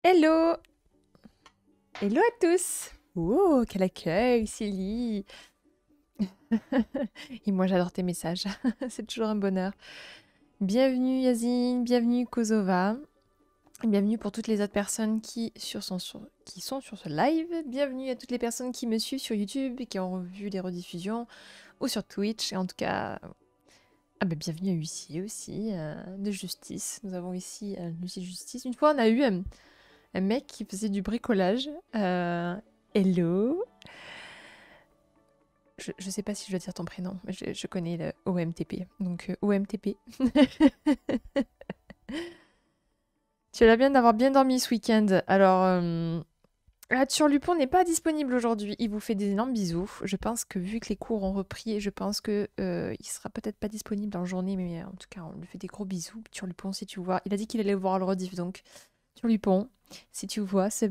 Hello! Hello à tous! Oh, quel accueil, Silly! Et moi, j'adore tes messages. C'est toujours un bonheur. Bienvenue, Yazine. Bienvenue, Kozova. Bienvenue pour toutes les autres personnes qui sont sur ce live. Bienvenue à toutes les personnes qui me suivent sur YouTube et qui ont vu les rediffusions ou sur Twitch. Et en tout cas, bienvenue à Huissier aussi, de Justice. Nous avons ici Lucie Justice. Une fois, on a eu un mec qui faisait du bricolage. Hello. Je sais pas si je dois dire ton prénom, mais je connais le OMTP. Donc OMTP. Tu as l'air bien d'avoir bien dormi ce week-end. Alors, Turlupon n'est pas disponible aujourd'hui. Il vous fait des énormes bisous. Je pense que vu que les cours ont repris, je pense que il sera peut-être pas disponible en journée, mais en tout cas, on lui fait des gros bisous. Turlupon, si tu vois. Il a dit qu'il allait voir le rediff, donc Turlupon, si tu vois ce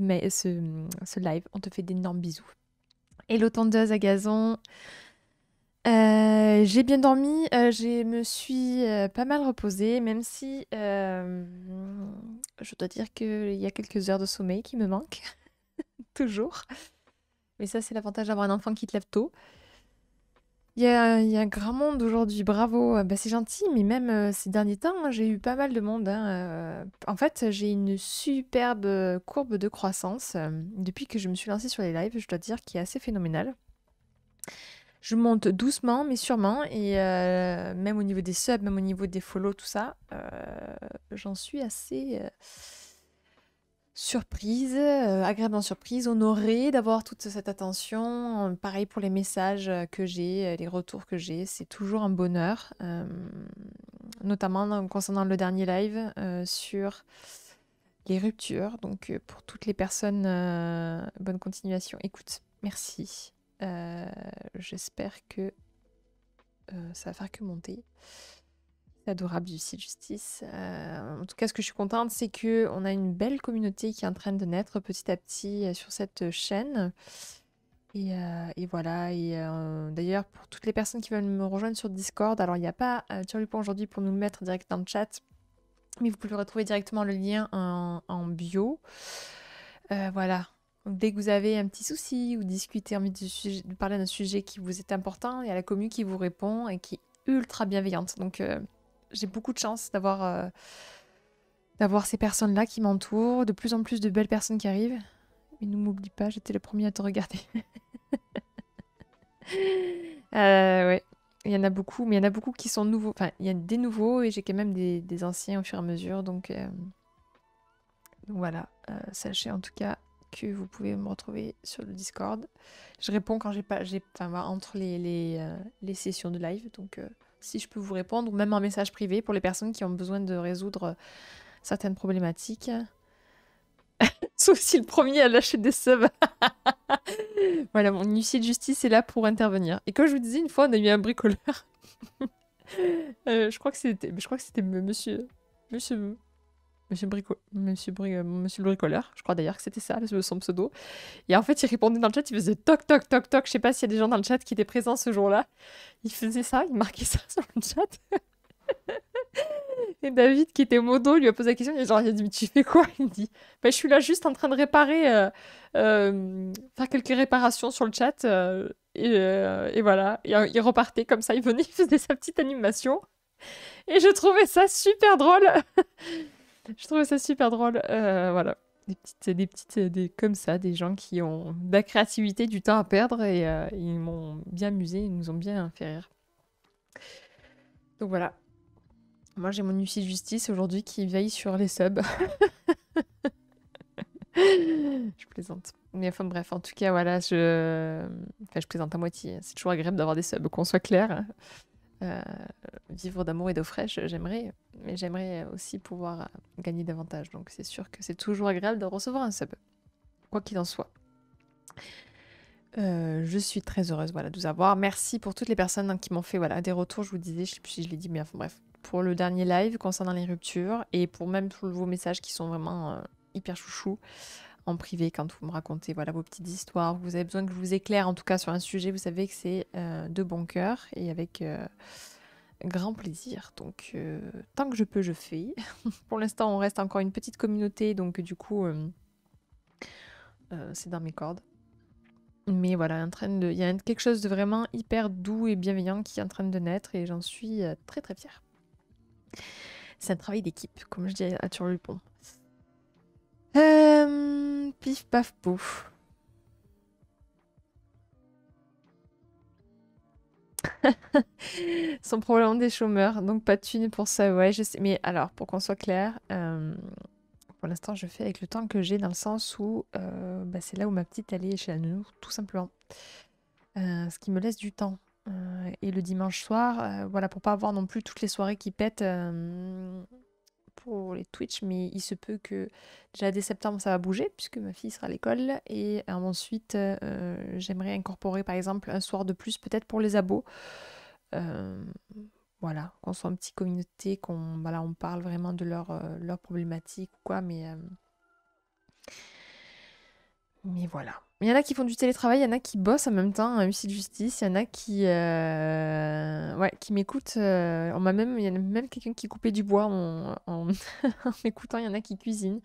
live, on te fait d'énormes bisous. Hello tondeuse à gazon. J'ai bien dormi, je me suis pas mal reposée, même si je dois dire qu'il y a quelques heures de sommeil qui me manquent, toujours. Mais ça, c'est l'avantage d'avoir un enfant qui te lève tôt. Il y a un grand monde aujourd'hui, bravo. Bah, c'est gentil, mais même ces derniers temps, hein, j'ai eu pas mal de monde, hein. En fait, j'ai une superbe courbe de croissance depuis que je me suis lancée sur les lives, je dois dire, qui est assez phénoménale. Je monte doucement, mais sûrement, et même au niveau des subs, même au niveau des follow, tout ça, j'en suis assez surprise, agréablement surprise, honorée d'avoir toute cette attention. Pareil pour les messages que j'ai, les retours que j'ai, c'est toujours un bonheur, notamment concernant le dernier live sur les ruptures. Donc pour toutes les personnes, bonne continuation. Écoute, merci. J'espère que ça va faire que monter. C'est adorable du site Justice. En tout cas, ce que je suis contente, c'est que on a une belle communauté qui est en train de naître petit à petit sur cette chaîne. Et voilà. Et d'ailleurs, pour toutes les personnes qui veulent me rejoindre sur Discord, alors il n'y a pas Turlupon aujourd'hui pour nous mettre direct dans le chat, mais vous pouvez retrouver directement le lien en bio. Voilà. Donc, dès que vous avez un petit souci ou discuter, envie de parler d'un sujet qui vous est important, il y a la commu qui vous répond et qui est ultra bienveillante. Donc, j'ai beaucoup de chance d'avoir ces personnes-là qui m'entourent, de plus en plus de belles personnes qui arrivent. Mais ne m'oublie pas, j'étais le premier à te regarder. Ouais, il y en a beaucoup, mais il y en a beaucoup qui sont nouveaux. Enfin, il y a des nouveaux et j'ai quand même des anciens au fur et à mesure. Donc voilà, sachez en tout cas que vous pouvez me retrouver sur le Discord. Je réponds quand enfin, voilà, entre les sessions de live. Donc si je peux vous répondre, ou même en message privé pour les personnes qui ont besoin de résoudre certaines problématiques. Sauf si le premier a lâché des subs. Voilà, mon huissier de justice est là pour intervenir. Et comme je vous disais, une fois, on a eu un bricoleur. Je crois que c'était monsieur, monsieur le bricoleur. Je crois d'ailleurs que c'était ça, son pseudo. Et en fait, il répondait dans le chat, il faisait toc toc toc toc. Je sais pas s'il y a des gens dans le chat qui étaient présents ce jour-là. Il faisait ça, il marquait ça sur le chat. Et David, qui était modo, lui a posé la question. Il a dit, mais tu fais quoi? Il dit, bah, je suis là juste en train de réparer, faire quelques réparations sur le chat. Et voilà. Et il repartait comme ça, il venait, il faisait sa petite animation. Et je trouvais ça super drôle. Je trouvais ça super drôle. Voilà. Comme ça, des gens qui ont de la créativité, du temps à perdre et ils m'ont bien amusé, ils nous ont bien fait rire. Donc voilà. Moi, j'ai mon huissier de justice aujourd'hui qui veille sur les subs. Je plaisante. Mais enfin bref, en tout cas, voilà, je plaisante à moitié. C'est toujours agréable d'avoir des subs, qu'on soit clair. Vivre d'amour et d'eau fraîche, j'aimerais. Mais j'aimerais aussi pouvoir gagner davantage. Donc c'est sûr que c'est toujours agréable de recevoir un sub. Quoi qu'il en soit. Je suis très heureuse voilà, de vous avoir. Merci pour toutes les personnes qui m'ont fait voilà, des retours, je vous disais, je sais plus si je l'ai dit, mais enfin bref. Pour le dernier live concernant les ruptures et pour même tous vos messages qui sont vraiment hyper chouchous en privé quand vous me racontez voilà, vos petites histoires. Vous avez besoin que je vous éclaire en tout cas sur un sujet, vous savez que c'est de bon cœur et avec grand plaisir. Donc tant que je peux, je fais. Pour l'instant, on reste encore une petite communauté, donc du coup... c'est dans mes cordes. Mais voilà, il y a quelque chose de vraiment hyper doux et bienveillant qui est en train de naître et j'en suis très très fière. C'est un travail d'équipe, comme je dis à Turlupon. Pif paf pouf. Son problème des chômeurs, donc pas de thunes pour ça, ouais, je sais. Mais alors, pour qu'on soit clair, pour l'instant, je fais avec le temps que j'ai, dans le sens où bah, c'est là où ma petite elle est chez la nounou, tout simplement. Ce qui me laisse du temps. Et le dimanche soir, voilà, pour pas avoir non plus toutes les soirées qui pètent pour les Twitch, mais il se peut que déjà dès septembre ça va bouger puisque ma fille sera à l'école et ensuite j'aimerais incorporer par exemple un soir de plus peut-être pour les abos. Euh, voilà, qu'on soit une petite communauté, voilà, on parle vraiment de leurs problématiques ou quoi, mais voilà. Il y en a qui font du télétravail, il y en a qui bossent en même temps, un huissier de justice, il y en a qui, ouais, qui m'écoutent. Il y en a même quelqu'un qui coupait du bois en en m'écoutant, il y en a qui cuisinent.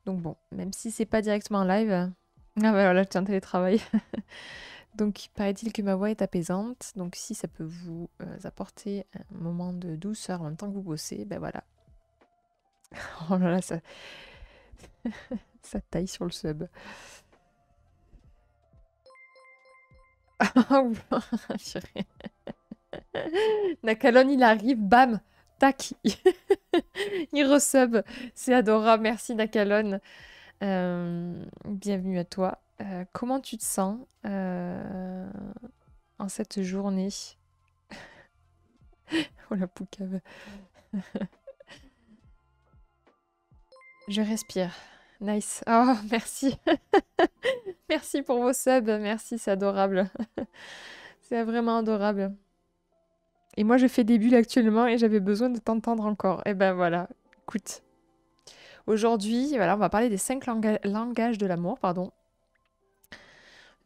Donc bon, même si c'est pas directement en live. Ah bah voilà, je tiens télétravail. Donc paraît-il que ma voix est apaisante. Donc si ça peut vous apporter un moment de douceur en même temps que vous bossez, ben voilà. Oh là là, ça taille sur le sub. Purée. Nakalon, il arrive, bam, tac, il resub. C'est adorable, merci Nakalon. Bienvenue à toi. Comment tu te sens en cette journée? Oh la poucave. Je respire. Nice. Oh, merci. Merci pour vos subs. Merci, c'est adorable. C'est vraiment adorable. Et moi, je fais des bulles actuellement et j'avais besoin de t'entendre encore. Et ben voilà. Écoute. Aujourd'hui, voilà, on va parler des 5 langages de l'amour, pardon.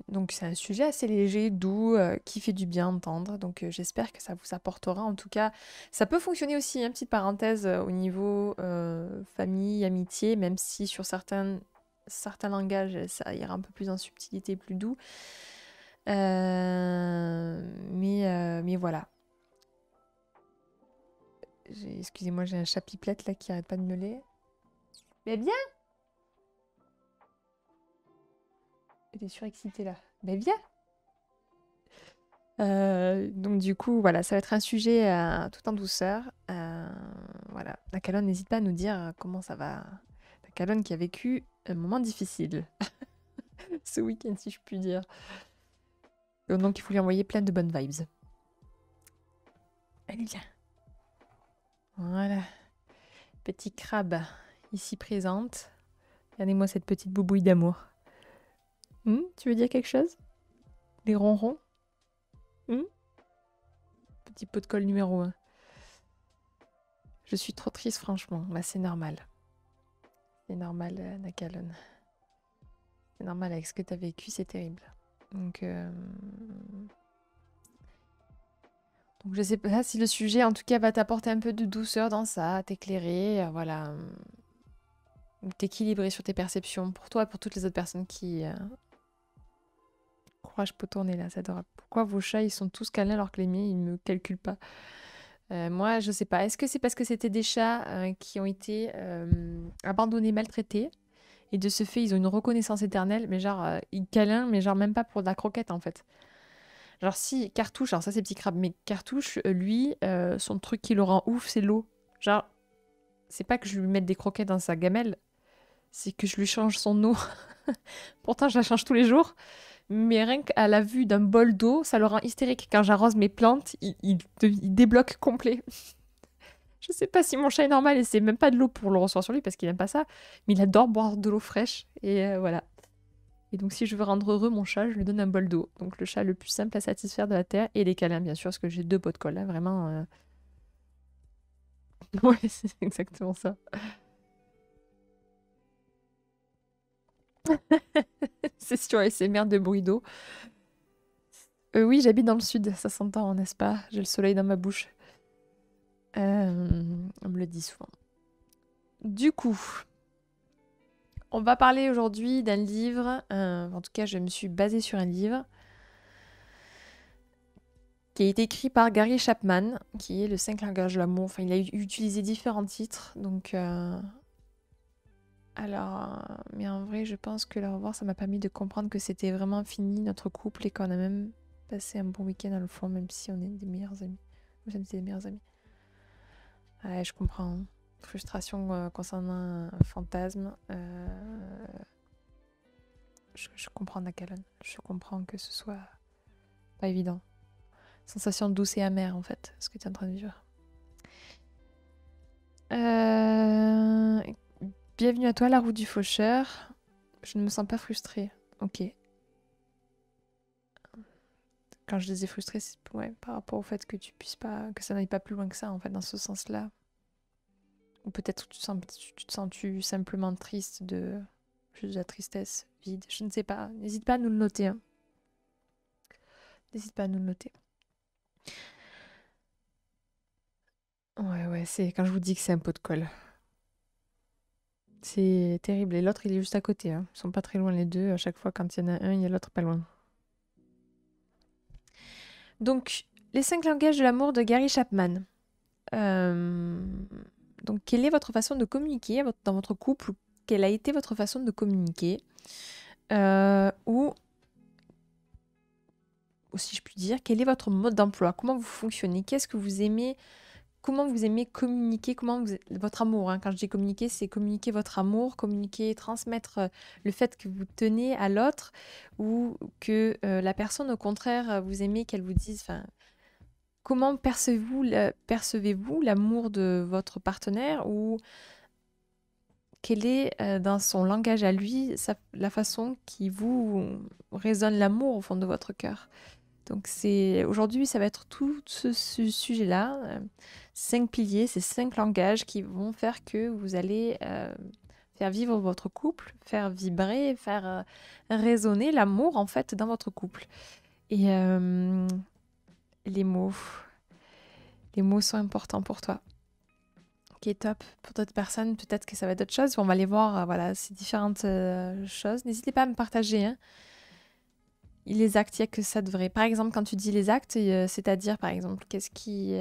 Donc c'est un sujet assez léger, doux, qui fait du bien entendre. Donc j'espère que ça vous apportera. En tout cas, ça peut fonctionner aussi, une petite parenthèse au niveau famille, amitié, même si sur certains langages, ça ira un peu plus en subtilité, plus doux. Mais voilà. Excusez-moi, j'ai un chat pipelette là qui arrête pas de miauler. Mais viens! Elle est surexcitée là. Mais viens! Donc du coup, voilà, ça va être un sujet tout en douceur. Voilà, Nakalon, n'hésite pas à nous dire comment ça va. Nakalon qui a vécu un moment difficile ce week-end, si je puis dire. Donc il faut lui envoyer plein de bonnes vibes. Allez, viens. Voilà. Petit crabe ici présente. Regardez-moi cette petite boubouille d'amour. Tu veux dire quelque chose? Des ronrons? Petit pot de colle numéro 1. Je suis trop triste, franchement. Bah, c'est normal. C'est normal, Nakalon. C'est normal, avec ce que tu as vécu, c'est terrible. Donc je sais pas si le sujet, en tout cas, va t'apporter un peu de douceur dans ça, t'éclairer, voilà. T'équilibrer sur tes perceptions pour toi et pour toutes les autres personnes qui... Courage, peut tourner là, c'est adorable. Pourquoi vos chats, ils sont tous câlins alors que les miens, ils me calculent pas? Moi, je sais pas. Est-ce que c'est parce que c'était des chats qui ont été abandonnés, maltraités, et de ce fait, ils ont une reconnaissance éternelle, mais genre, ils câlinent, mais genre même pas pour de la croquette en fait. Genre si Cartouche, alors ça c'est Petit Crabe, mais Cartouche, lui, son truc qui le rend ouf, c'est l'eau. Genre, c'est pas que je lui mette des croquettes dans sa gamelle, c'est que je lui change son eau. Pourtant, je la change tous les jours, mais rien qu'à la vue d'un bol d'eau, ça le rend hystérique. Quand j'arrose mes plantes, il débloque complet. Je sais pas si mon chat est normal et c'est même pas de l'eau pour le recevoir sur lui parce qu'il aime pas ça, mais il adore boire de l'eau fraîche et voilà. Et donc si je veux rendre heureux mon chat, je lui donne un bol d'eau. Donc le chat le plus simple à satisfaire de la terre et les câlins bien sûr parce que j'ai 2 pots de colle là, vraiment. Ouais, c'est exactement ça. C'est sur ASMR de bruit d'eau. Oui, j'habite dans le sud, ça s'entend, n'est-ce pas? J'ai le soleil dans ma bouche. On me le dit souvent. Du coup, On va parler aujourd'hui d'un livre, en tout cas je me suis basée sur un livre, qui a été écrit par Gary Chapman, qui est le 5 langages de l'amour. Enfin, il a utilisé différents titres, donc... mais en vrai, je pense que le revoir, ça m'a permis de comprendre que c'était vraiment fini notre couple et qu'on a même passé un bon week-end dans le fond, même si on est des meilleurs amis. Nous sommes des meilleurs amis. Ouais, je comprends. Frustration concernant un fantasme. Je comprends Nakalan. Je comprends que ce soit pas évident. Sensation douce et amère, en fait, ce que tu es en train de vivre. Bienvenue à toi, la roue du faucheur. Je ne me sens pas frustrée. Ok. Quand je disais frustrée, c'est par rapport au fait que tu puisses pas, que ça n'aille pas plus loin que ça, en fait, dans ce sens-là. Ou peut-être tu te sens-tu simplement triste de juste de la tristesse vide. Je ne sais pas. N'hésite pas à nous le noter. Hein. N'hésite pas à nous le noter. Ouais, c'est quand je vous dis que c'est un pot de colle. C'est terrible. Et l'autre, il est juste à côté. Hein. Ils sont pas très loin les deux. À chaque fois, quand il y en a un, il y a l'autre pas loin. Donc, les 5 langages de l'amour de Gary Chapman. Donc, quelle est votre façon de communiquer dans votre couple? Quelle a été votre façon de communiquer? Ou si je puis dire, quel est votre mode d'emploi? Comment vous fonctionnez? Qu'est-ce que vous aimez? Comment vous aimez communiquer? Votre amour, hein. Quand je dis communiquer, c'est communiquer votre amour, communiquer, transmettre le fait que vous tenez à l'autre ou que la personne, au contraire, vous aimez qu'elle vous dise... Comment percevez-vous l'amour de votre partenaire ou quelle est, dans son langage à lui, la façon qui vous résonne l'amour au fond de votre cœur? Donc aujourd'hui, ça va être tout ce sujet-là, 5 piliers, ces 5 langages qui vont faire que vous allez faire vivre votre couple, faire vibrer, faire résonner l'amour en fait dans votre couple. Et les mots sont importants pour toi. Ok, top. Pour d'autres personnes, peut-être que ça va être autre chose. On va aller voir voilà, ces différentes choses. N'hésitez pas à me partager. Hein. Les actes, il n'y a que ça de vrai. Par exemple, quand tu dis les actes, c'est-à-dire, par exemple, qu'est-ce qui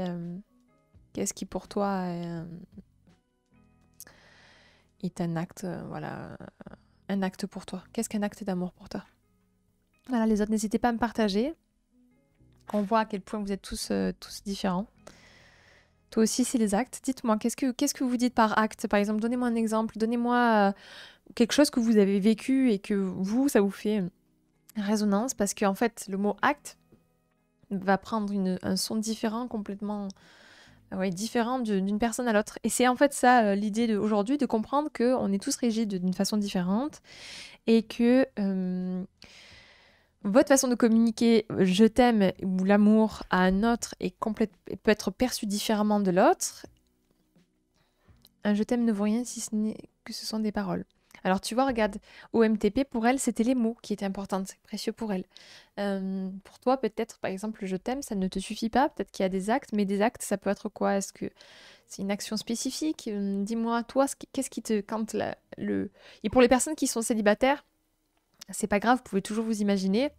pour toi est un acte, voilà, un acte pour toi? Qu'est-ce qu'un acte d'amour pour toi? Voilà, les autres, n'hésitez pas à me partager. On voit à quel point vous êtes tous différents. Toi aussi, c'est les actes. Dites-moi, qu'est-ce que vous dites par acte? Par exemple, donnez-moi un exemple. Donnez-moi quelque chose que vous avez vécu et que ça vous fait résonance. Parce qu'en fait, le mot acte va prendre un son différent, complètement différent d'une personne à l'autre. Et c'est en fait ça l'idée d'aujourd'hui, de comprendre qu'on est tous régis d'une façon différente et que votre façon de communiquer je t'aime ou l'amour à un autre peut être perçu différemment de l'autre. Un je t'aime ne vaut rien si ce n'est que ce sont des paroles. Alors tu vois, regarde, OMTP, pour elle, c'était les mots qui étaient importants, c'est précieux pour elle. Pour toi, peut-être, par exemple, le je t'aime, ça ne te suffit pas, peut-être qu'il y a des actes, mais des actes, ça peut être quoi? Est-ce que c'est une action spécifique? Dis-moi, toi, qu'est-ce qui te... Et pour les personnes qui sont célibataires, c'est pas grave, vous pouvez toujours vous imaginer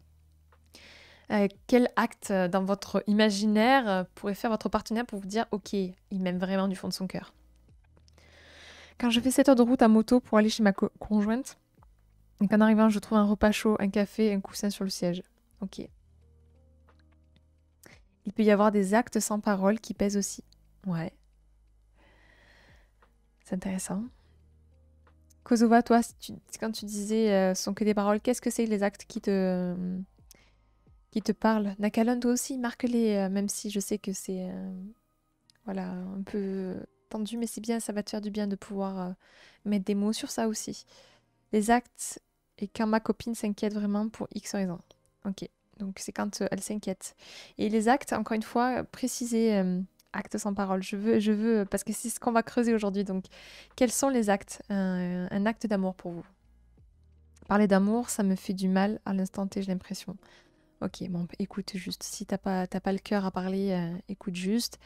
quel acte dans votre imaginaire pourrait faire votre partenaire pour vous dire, ok, il m'aime vraiment du fond de son cœur. Quand je fais 7 heures de route à moto pour aller chez ma conjointe, et qu'en arrivant, je trouve un repas chaud, un café, un coussin sur le siège. Ok. Il peut y avoir des actes sans parole qui pèsent aussi. Ouais. C'est intéressant. Kosova, toi, quand tu disais ce sont que des paroles, qu'est-ce que c'est les actes qui te parlent? Nakalan, toi aussi, marque-les, même si je sais que c'est voilà, un peu tendu, mais c'est bien, ça va te faire du bien de pouvoir mettre des mots sur ça aussi. Les actes, et quand ma copine s'inquiète vraiment pour X raison. Ok, donc c'est quand elle s'inquiète. Et les actes, encore une fois, préciser actes sans parole. Je veux, parce que c'est ce qu'on va creuser aujourd'hui. Donc, quels sont les actes? Un acte d'amour pour vous? Parler d'amour, ça me fait du mal à l'instant T, j'ai l'impression. Ok, bon, écoute juste. Si t'as pas le cœur à parler, écoute juste.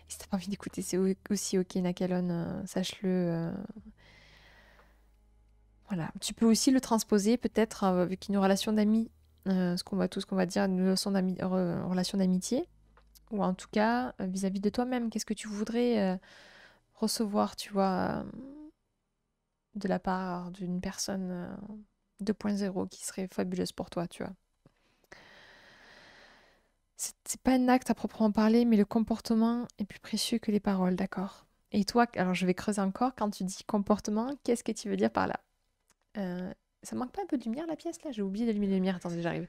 Et si t'as pas envie d'écouter, c'est aussi ok, Nakalon, sache-le. Voilà. Tu peux aussi le transposer peut-être avec une relation d'amis, ce qu'on va dire une relation d'amitié, ou en tout cas vis-à-vis de toi-même. Qu'est-ce que tu voudrais recevoir, tu vois, de la part d'une personne 2.0 qui serait fabuleuse pour toi, tu vois. C'est pas un acte à proprement parler, mais le comportement est plus précieux que les paroles, d'accord? Et toi, alors je vais creuser encore, quand tu dis comportement, qu'est-ce que tu veux dire par là? Euh, Ça manque pas un peu de lumière la pièce là? J'ai oublié d'allumer la lumière, attendez, j'arrive.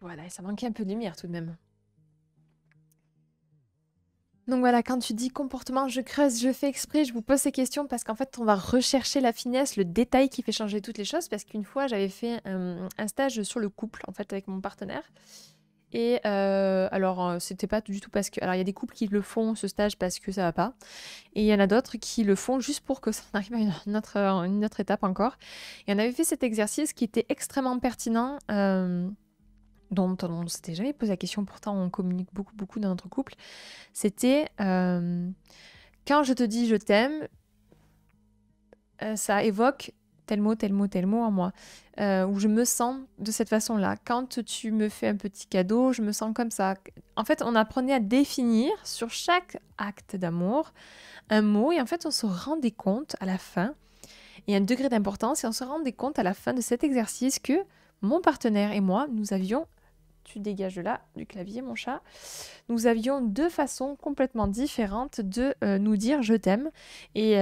Voilà, ça manquait un peu de lumière tout de même. Donc voilà, quand tu dis comportement, je creuse, je fais exprès, je vous pose ces questions parce qu'en fait, on va rechercher la finesse, le détail qui fait changer toutes les choses. Parce qu'une fois, j'avais fait un stage sur le couple, en fait, avec mon partenaire. Et alors, c'était pas du tout parce que... Alors, il y a des couples qui le font, ce stage, parce que ça va pas. Et il y en a d'autres qui le font juste pour que ça arrive à une autre étape encore. Et on avait fait cet exercice qui était extrêmement pertinent, dont on ne s'était jamais posé la question. Pourtant, on communique beaucoup, beaucoup dans notre couple. C'était quand je te dis je t'aime, ça évoque tel mot, tel mot, tel mot en moi. Où je me sens de cette façon-là. Quand tu me fais un petit cadeau, je me sens comme ça. En fait, on apprenait à définir sur chaque acte d'amour un mot et en fait, on se rendait compte à la fin, et un degré d'importance, et on se rendait compte à la fin de cet exercice que mon partenaire et moi, nous avions, tu dégages de là, du clavier, mon chat, nous avions deux façons complètement différentes de nous dire je t'aime et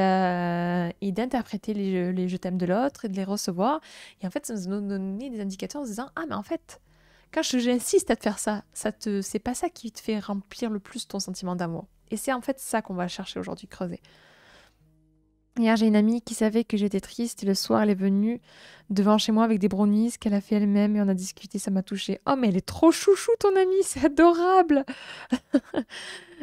d'interpréter les je t'aime de l'autre et de les recevoir. Et en fait, ça nous donnait des indicateurs en se disant ah, mais en fait, quand j'insiste à te faire ça, c'est pas ça qui te fait remplir le plus ton sentiment d'amour. Et c'est en fait ça qu'on va chercher aujourd'hui, creuser. Hier, j'ai une amie qui savait que j'étais triste et le soir, elle est venue devant chez moi avec des brownies qu'elle a fait elle-même et on a discuté, ça m'a touchée. Oh, mais elle est trop chouchou, ton amie, c'est adorable!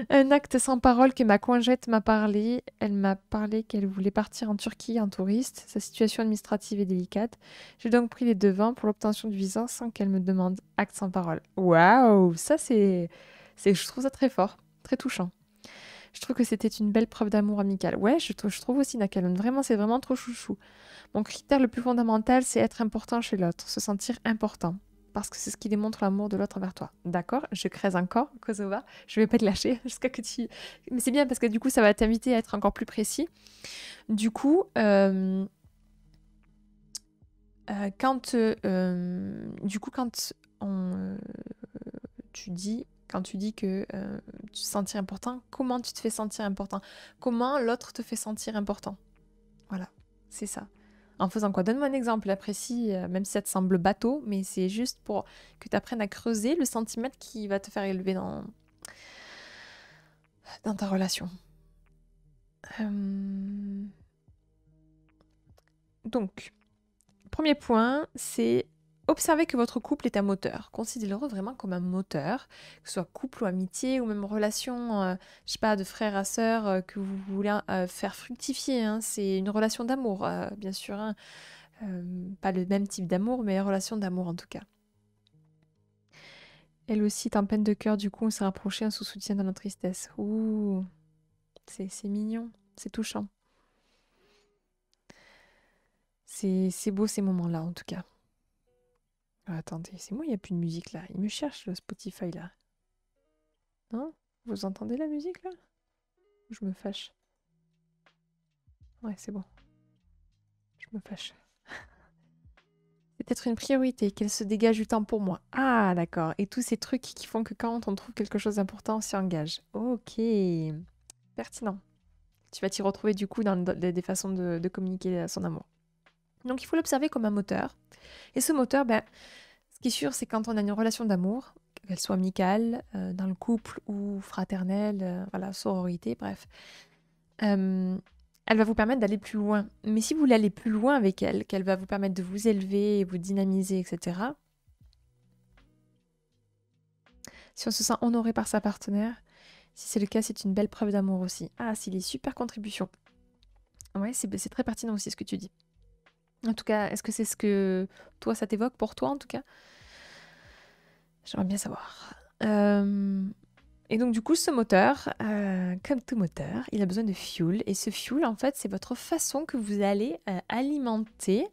Un acte sans parole que ma conjointe m'a parlé. Elle m'a parlé qu'elle voulait partir en Turquie en touriste. Sa situation administrative est délicate. J'ai donc pris les devants pour l'obtention du visa sans qu'elle me demande. Acte sans parole. Waouh, ça je trouve ça très fort, très touchant. Je trouve que c'était une belle preuve d'amour amical. Ouais, je trouve aussi, Nakalon. Vraiment, c'est vraiment trop chouchou. Mon critère le plus fondamental, c'est être important chez l'autre, se sentir important. Parce que c'est ce qui démontre l'amour de l'autre envers toi. D'accord? Je creuse encore, Kosova. Je vais pas te lâcher jusqu'à que tu... Mais c'est bien parce que du coup, ça va t'inviter à être encore plus précis. Du coup, quand quand tu dis que tu te sentir important, comment tu te fais sentir important? Comment l'autre te fait sentir important? Voilà, c'est ça. En faisant quoi? Donne-moi un exemple précis, même si ça te semble bateau, mais c'est juste pour que tu apprennes à creuser le centimètre qui va te faire élever dans ta relation. Donc, premier point, c'est observer que votre couple est un moteur. Considérez-le vraiment comme un moteur, que ce soit couple ou amitié, ou même relation, je sais pas, de frère à sœur que vous voulez faire fructifier, hein. C'est une relation d'amour, bien sûr, hein. Pas le même type d'amour, mais relation d'amour en tout cas. Elle aussi est en peine de cœur, du coup, on s'est rapproché, on se soutient dans notre tristesse. Ouh, c'est mignon, c'est touchant. C'est beau ces moments-là, en tout cas. Ah, attendez, c'est moi, il n'y a plus de musique là. Il me cherche le Spotify là. Non? Vous entendez la musique là? Je me fâche. Ouais, c'est bon. Je me fâche. C'est peut-être une priorité, qu'elle se dégage du temps pour moi. Ah, d'accord. Et tous ces trucs qui font que quand on trouve quelque chose d'important, on s'y engage. Ok. Pertinent. Tu vas t'y retrouver du coup dans des façons de communiquer son amour. Donc il faut l'observer comme un moteur. Et ce moteur, ben, ce qui est sûr, c'est quand on a une relation d'amour, qu'elle soit amicale, dans le couple ou fraternelle, voilà, sororité, bref, elle va vous permettre d'aller plus loin. Mais si vous voulez aller plus loin avec elle, qu'elle va vous permettre de vous élever, vous dynamiser, etc., si on se sent honoré par sa partenaire, si c'est le cas, c'est une belle preuve d'amour aussi. Ah, c'est les super contributions. Ouais, c'est très pertinent aussi ce que tu dis. En tout cas, est-ce que c'est ce que toi, ça t'évoque pour toi en tout cas? J'aimerais bien savoir. Et donc du coup, ce moteur, comme tout moteur, il a besoin de fuel. Et ce fuel, en fait, c'est votre façon que vous allez alimenter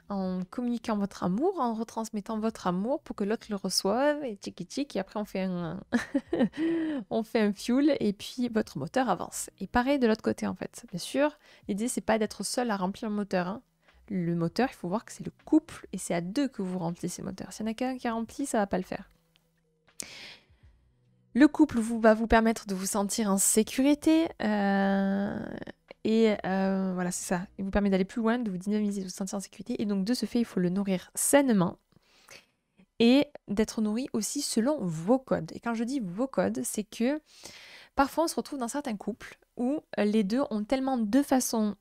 en communiquant votre amour, en retransmettant votre amour pour que l'autre le reçoive, et tchiki tchik, et après on fait on fait un fuel, et puis votre moteur avance. Et pareil de l'autre côté, en fait. Bien sûr, l'idée, c'est pas d'être seul à remplir le moteur, hein. Le moteur, il faut voir que c'est le couple, et c'est à deux que vous remplissez le moteur. S'il y en a qu'un qui remplit, ça va pas le faire. Le couple va vous permettre de vous sentir en sécurité, et voilà, c'est ça. Il vous permet d'aller plus loin, de vous dynamiser, de vous sentir en sécurité. Et donc, de ce fait, il faut le nourrir sainement et d'être nourri aussi selon vos codes. Et quand je dis vos codes, c'est que parfois, on se retrouve dans certains couples où les deux ont tellement de façons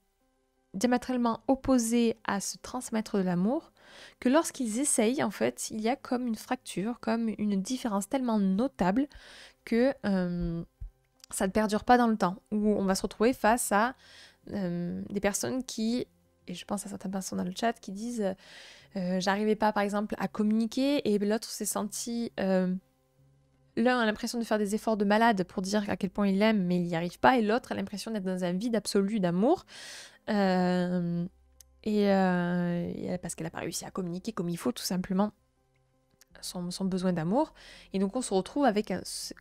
diamétralement opposées à se transmettre de l'amour que lorsqu'ils essayent, en fait, il y a comme une fracture, comme une différence tellement notable que ça ne perdure pas dans le temps, où on va se retrouver face à des personnes qui, et je pense à certaines personnes dans le chat, qui disent j'arrivais pas par exemple à communiquer et l'autre s'est senti... L'un a l'impression de faire des efforts de malade pour dire à quel point il aime, mais il n'y arrive pas, et l'autre a l'impression d'être dans un vide absolu d'amour. Parce qu'elle n'a pas réussi à communiquer comme il faut, tout simplement, son besoin d'amour. Et donc on se retrouve avec,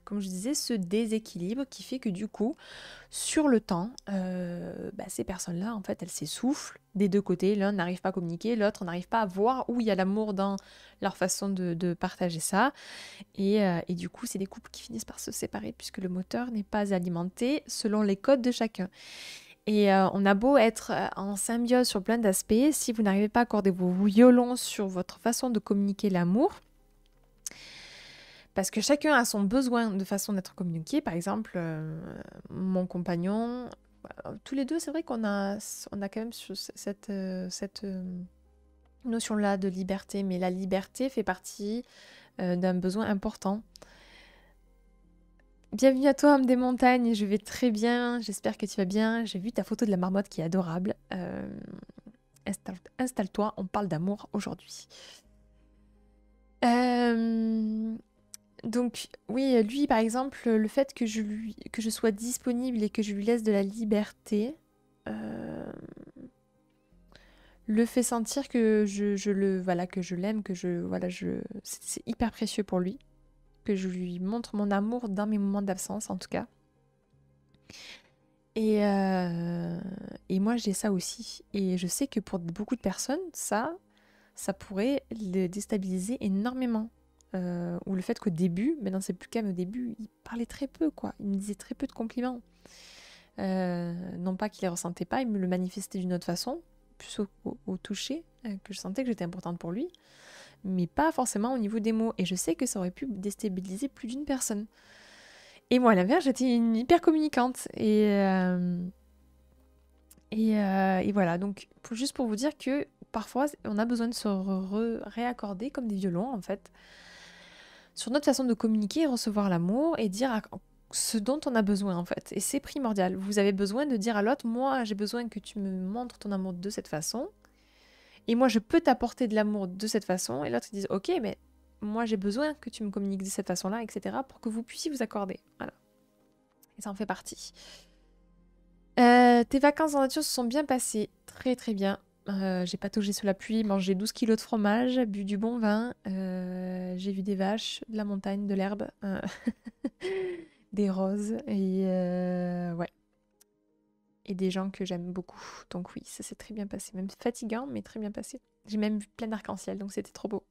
comme je disais, ce déséquilibre qui fait que du coup, sur le temps, ces personnes-là, en fait, elles s'essoufflent des deux côtés. L'un n'arrive pas à communiquer, l'autre n'arrive pas à voir où il y a l'amour dans leur façon de partager ça. Et du coup, c'est des couples qui finissent par se séparer puisque le moteur n'est pas alimenté selon les codes de chacun. Et on a beau être en symbiose sur plein d'aspects, si vous n'arrivez pas à accorder vos violons sur votre façon de communiquer l'amour, parce que chacun a son besoin de façon d'être communiqué. Par exemple, mon compagnon, tous les deux, c'est vrai qu'on a quand même cette notion-là de liberté, mais la liberté fait partie d'un besoin important. Bienvenue à toi, homme des montagnes, je vais très bien, j'espère que tu vas bien. J'ai vu ta photo de la marmotte qui est adorable. Installe-toi, on parle d'amour aujourd'hui. Donc oui, lui par exemple, le fait que je sois disponible et que je lui laisse de la liberté, le fait sentir que que je l'aime, c'est hyper précieux pour lui, que je lui montre mon amour dans mes moments d'absence en tout cas. Et moi j'ai ça aussi, et je sais que pour beaucoup de personnes, ça pourrait le déstabiliser énormément. Ou le fait qu'au début, maintenant c'est plus le cas, mais au début, il parlait très peu, quoi. Il me disait très peu de compliments. Non pas qu'il les ressentait pas, il me le manifestait d'une autre façon, plus au toucher, que je sentais que j'étais importante pour lui, mais pas forcément au niveau des mots. Et je sais que ça aurait pu déstabiliser plus d'une personne. Et moi, à l'inverse, j'étais une hyper communicante. Et voilà, donc juste pour vous dire que parfois, on a besoin de se réaccorder comme des violons, en fait, sur notre façon de communiquer et recevoir l'amour et dire ce dont on a besoin, en fait. Et c'est primordial. Vous avez besoin de dire à l'autre, moi, j'ai besoin que tu me montres ton amour de cette façon. Et moi, je peux t'apporter de l'amour de cette façon. Et l'autre, il dit, ok, mais moi, j'ai besoin que tu me communiques de cette façon-là, etc., pour que vous puissiez vous accorder. Voilà. Et ça en fait partie. Tes vacances en nature se sont bien passées. Très, très bien. J'ai pataugé sous la pluie, mangé 12 kilos de fromage, bu du bon vin, j'ai vu des vaches, de la montagne, de l'herbe, des roses et ouais. Et des gens que j'aime beaucoup. Donc oui, ça s'est très bien passé. Même fatigant, mais très bien passé. J'ai même vu plein d'arc-en-ciel, donc c'était trop beau.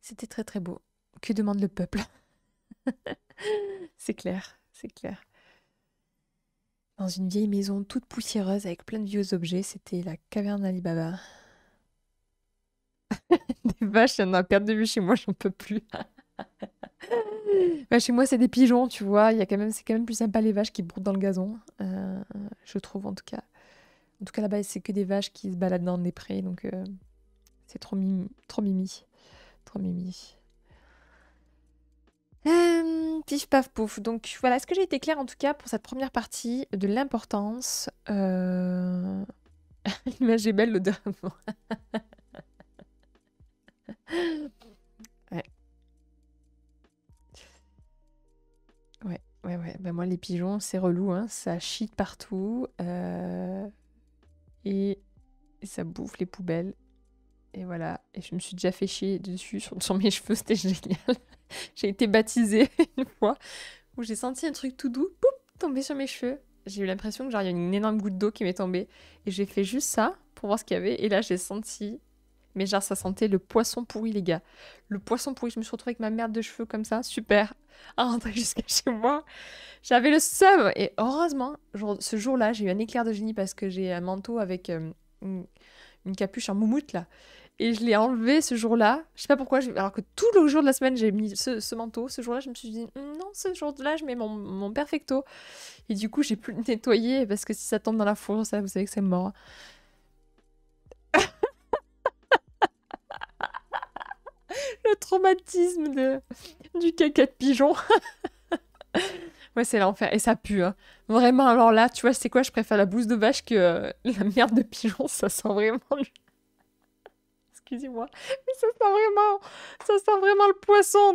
C'était très très beau. Que demande le peuple? C'est clair, c'est clair. Dans une vieille maison toute poussiéreuse avec plein de vieux objets, c'était la caverne d'Ali Baba. Des vaches, il y en a à perte de vue chez moi, j'en peux plus. Bah, chez moi, c'est des pigeons, tu vois. C'est quand même plus sympa les vaches qui broutent dans le gazon, je trouve en tout cas. En tout cas, là-bas, c'est que des vaches qui se baladent dans des prés, donc c'est trop mimi, trop mimi, trop mimi. Pif paf pouf. Donc voilà, est-ce que j'ai été claire en tout cas pour cette première partie de l'importance L'image est belle, l'odeur. Ouais. Ouais, ouais. Ben moi, les pigeons, c'est relou, hein. Ça chie partout. Et ça bouffe les poubelles. Et voilà. Et je me suis déjà fait chier dessus sur mes cheveux. C'était génial. J'ai été baptisée une fois où j'ai senti un truc tout doux, poup, tomber sur mes cheveux. J'ai eu l'impression que genre il y a une énorme goutte d'eau qui m'est tombée. Et j'ai fait juste ça pour voir ce qu'il y avait. Et là, j'ai senti. Mais genre, ça sentait le poisson pourri, les gars. Le poisson pourri, je me suis retrouvée avec ma merde de cheveux comme ça. Super. À rentrer jusqu'à chez moi. J'avais le seum. Et heureusement, ce jour-là, j'ai eu un éclair de génie parce que j'ai un manteau avec une, une capuche en moumoute, là. Et je l'ai enlevé ce jour-là. Je sais pas pourquoi, alors que tout le jour de la semaine, j'ai mis ce manteau. Ce jour-là, je me suis dit, non, ce jour-là, je mets mon perfecto. Et du coup, j'ai pu le nettoyer parce que si ça tombe dans la fourre, ça, vous savez que c'est mort. Le traumatisme du caca de pigeon. Ouais, c'est l'enfer. Et ça pue, hein. Vraiment, alors là, tu vois, c'est quoi? Je préfère la bouse de vache que la merde de pigeon. Ça sent vraiment... Excusez-moi. Mais ça sent vraiment le poisson.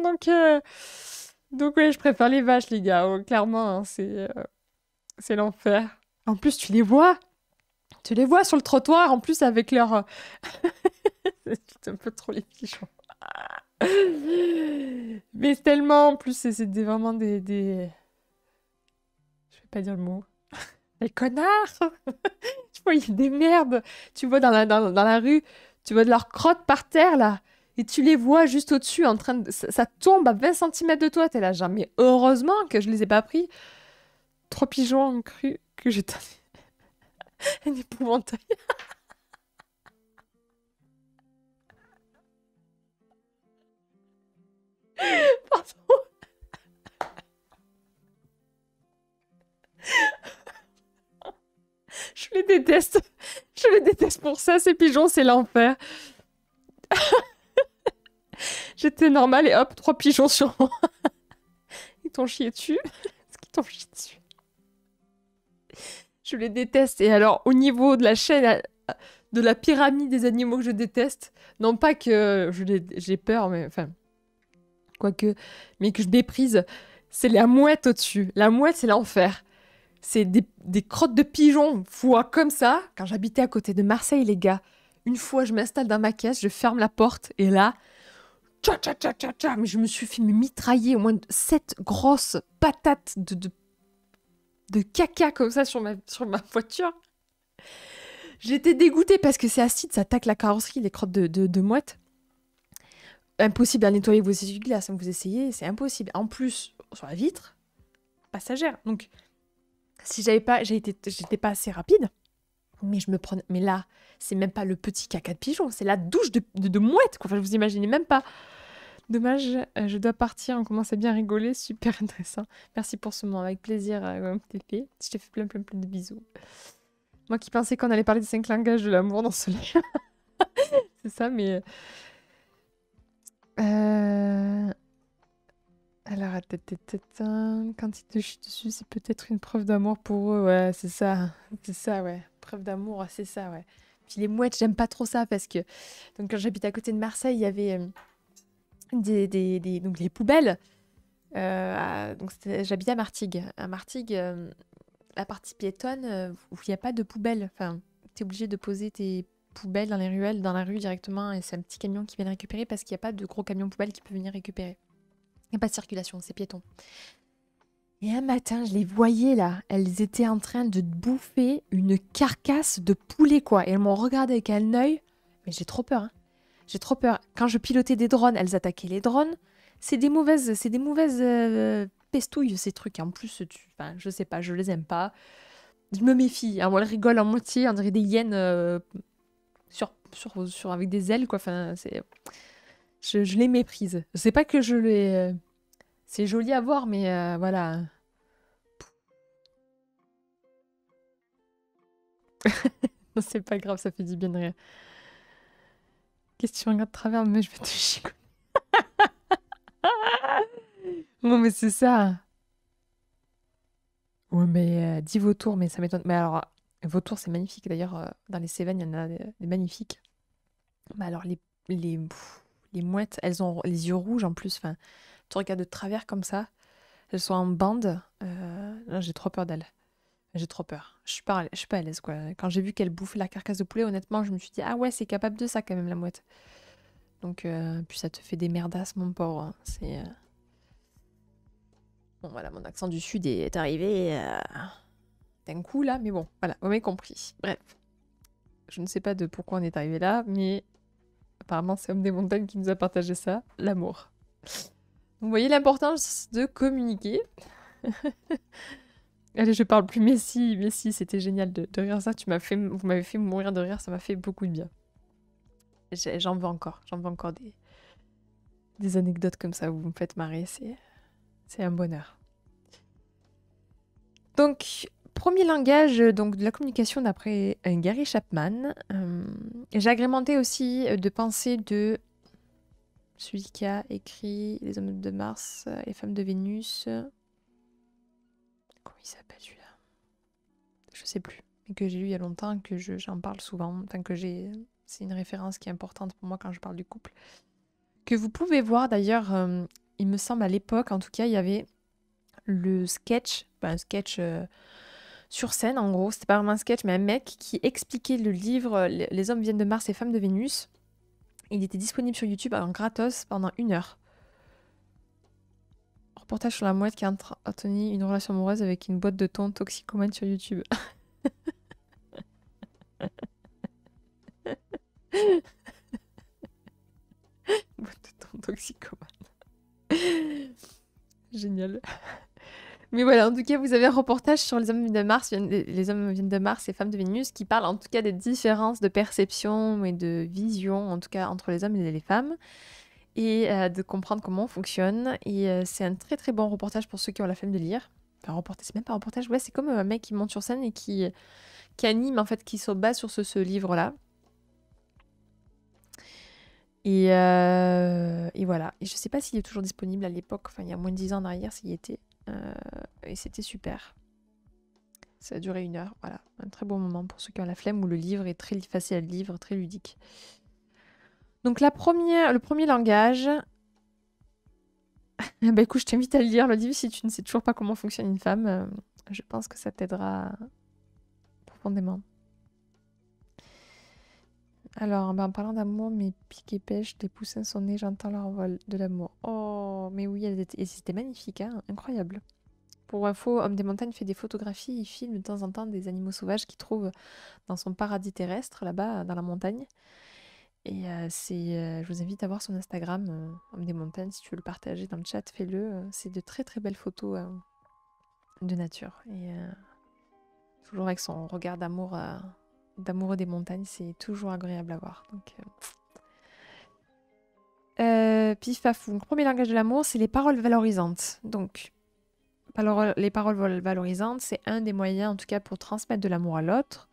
Donc ouais, je préfère les vaches, les gars. Oh, clairement, hein, c'est l'enfer. En plus, tu les vois. Tu les vois sur le trottoir, en plus, avec leur... C'est un peu trop les pigeons. Mais tellement, en plus, vraiment des... Je vais pas dire le mot. Des connards! Tu vois, il y a des merdes. Tu vois dans la rue, tu vois de leurs crottes par terre, là. Et tu les vois juste au-dessus, en train de... Ça tombe à 20 centimètres de toi. T'es là, genre, mais heureusement que je les ai pas pris. 3 pigeons crus que j'ai... Un épouvantail. Pardon. Je les déteste. Je les déteste pour ça, ces pigeons, c'est l'enfer. J'étais normale et hop, 3 pigeons sur moi. Ils t'ont chié dessus. Est-ce qu'ils t'ont chié dessus? Je les déteste. Et alors, au niveau de la chaîne, de la pyramide des animaux que je déteste, non pas que j'ai peur, mais enfin, quoique, mais que je méprise, c'est la mouette au-dessus. La mouette, c'est l'enfer. C'est des crottes de pigeons fois comme ça. Quand j'habitais à côté de Marseille, les gars, une fois, je m'installe dans ma caisse, je ferme la porte, et là, tcha tcha tcha tcha tcha, mais je me suis fait me mitrailler au moins 7 grosses patates de caca comme ça sur ma voiture. J'étais dégoûtée parce que c'est acide, ça attaque la carrosserie, les crottes de mouettes. Impossible à nettoyer vos essuie-glaces, hein, vous essayez, c'est impossible. En plus, sur la vitre passagère. Donc, si j'étais pas assez rapide, mais je me prenais. Mais là, c'est même pas le petit caca de pigeon, c'est la douche de mouette, quoi. Enfin, vous imaginez même pas. Dommage, je dois partir, on commence à bien rigoler, super intéressant. Merci pour ce moment, avec plaisir, TP. Je t'ai fait plein plein plein de bisous. Moi qui pensais qu'on allait parler des 5 langages de l'amour dans ce livre. C'est ça, mais... Alors, quand ils te chient dessus, c'est peut-être une preuve d'amour pour eux. Ouais, c'est ça. C'est ça, ouais. Preuve d'amour, c'est ça, ouais. Puis les mouettes, j'aime pas trop ça parce que... Donc quand j'habitais à côté de Marseille, il y avait donc des poubelles. Donc j'habitais à Martigues. À Martigues, la partie piétonne, où il n'y a pas de poubelle. Enfin, t'es obligé de poser tes poubelles dans les ruelles, dans la rue directement, et c'est un petit camion qui vient récupérer parce qu'il n'y a pas de gros camion poubelle qui peut venir récupérer. Il n'y a pas de circulation, c'est piéton. Et un matin, je les voyais là, elles étaient en train de bouffer une carcasse de poulet, quoi. Et elles m'ont regardé avec un œil, mais j'ai trop peur, hein. J'ai trop peur. Quand je pilotais des drones, elles attaquaient les drones. C'est des mauvaises pestouilles, ces trucs. En plus, enfin, je sais pas, je les aime pas. Je me méfie. Alors, elles rigolent en moitié, on dirait des hyènes avec des ailes, quoi. Enfin, je les méprise. C'est pas que je les... C'est joli à voir, mais voilà. Non, c'est pas grave, ça fait du bien de rire. Qu'est-ce que tu regardes de travers, mais je vais te chicoter. Non, mais c'est ça. Ouais, mais dis vautour, mais ça m'étonne. Mais alors, vautour, c'est magnifique. D'ailleurs, dans les Cévennes, il y en a des magnifiques. Mais alors, les mouettes, elles ont les yeux rouges en plus. Enfin, tu regardes de travers comme ça. qu'elles soient en bande, là, j'ai trop peur d'elles. J'ai trop peur. Je suis pas à l'aise, quoi. Quand j'ai vu qu'elle bouffait la carcasse de poulet, honnêtement, je me suis dit, ah ouais, c'est capable de ça quand même, la mouette. Donc, puis ça te fait des merdasses, mon pauvre, hein. C'est. Bon, voilà, mon accent du Sud est arrivé d'un coup, là, mais bon, voilà, vous m'avez compris. Bref. Je ne sais pas de pourquoi on est arrivé là, mais apparemment, c'est Homme des Montagnes qui nous a partagé ça, l'amour. Vous voyez l'importance de communiquer. Allez, je parle plus, mais si, c'était génial de rire ça. Vous m'avez fait mourir de rire, ça m'a fait beaucoup de bien. J'en veux encore des anecdotes comme ça où vous me faites marrer, c'est un bonheur. Donc, premier langage donc, de la communication d'après Gary Chapman. J'ai agrémenté aussi de pensée de celui qui a écrit Les hommes de Mars, les femmes de Vénus. Comment il s'appelle celui-là? Je sais plus. Mais que j'ai lu il y a longtemps, que j'en parle souvent. Enfin, c'est une référence qui est importante pour moi quand je parle du couple. Que vous pouvez voir d'ailleurs, il me semble à l'époque, en tout cas, il y avait le sketch, un sketch sur scène en gros, c'était pas vraiment un sketch, mais un mec qui expliquait le livre Les hommes viennent de Mars et femmes de Vénus. Il était disponible sur YouTube en gratos pendant 1 heure. Reportage sur la mouette qui a entretenu une relation amoureuse avec une boîte de thon toxicomane sur YouTube. Boîte de thon toxicomane. Génial. Mais voilà, en tout cas, vous avez un reportage sur les hommes de Mars, les hommes viennent de Mars et femmes de Vénus, qui parle en tout cas des différences de perception et de vision, en tout cas entre les hommes et les femmes, et de comprendre comment on fonctionne. Et c'est un très très bon reportage pour ceux qui ont la flemme de lire. Enfin, reportage, c'est même pas un reportage, ouais, c'est comme un mec qui monte sur scène et qui anime, en fait, qui se base sur ce livre-là. Et voilà. Et je sais pas s'il est toujours disponible à l'époque, enfin il y a moins de 10 ans en arrière s'il y était. Et c'était super. Ça a duré 1 heure, voilà. Un très bon moment pour ceux qui ont la flemme, où le livre est très facile à lire, très ludique. Donc le premier langage... bah écoute, je t'invite à le lire, le livre, si tu ne sais toujours pas comment fonctionne une femme. Je pense que ça t'aidera profondément. Alors, en parlant d'amour, mes piques et pêches, des poussins sont nés, j'entends leur vol de l'amour. Oh, mais oui, c'était magnifique, hein, incroyable. Pour info, Homme des Montagnes fait des photographies, il filme de temps en temps des animaux sauvages qu'il trouve dans son paradis terrestre, là-bas, dans la montagne. Et je vous invite à voir son Instagram, Homme des Montagnes, si tu veux le partager dans le chat, fais-le. C'est de très très belles photos de nature. Et toujours avec son regard d'amoureux des montagnes, c'est toujours agréable à voir. Donc, pif pafou. Premier langage de l'amour, c'est les paroles valorisantes. Donc, les paroles valorisantes, c'est un des moyens, en tout cas, pour transmettre de l'amour à l'autre.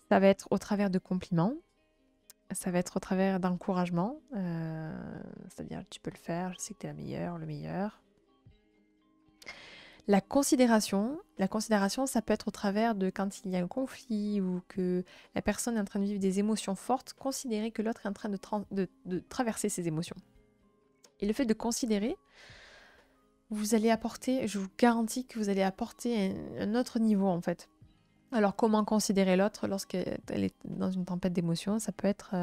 Ça va être au travers de compliments. Ça va être au travers d'encouragement. C'est-à-dire, tu peux le faire, je sais que tu es la meilleure, le meilleur. La considération, ça peut être au travers de quand il y a un conflit ou que la personne est en train de vivre des émotions fortes, considérer que l'autre est en train de traverser ces émotions. Et le fait de considérer, vous allez apporter, je vous garantis que vous allez apporter un autre niveau en fait. Alors comment considérer l'autre lorsqu'elle est dans une tempête d'émotions? Ça peut être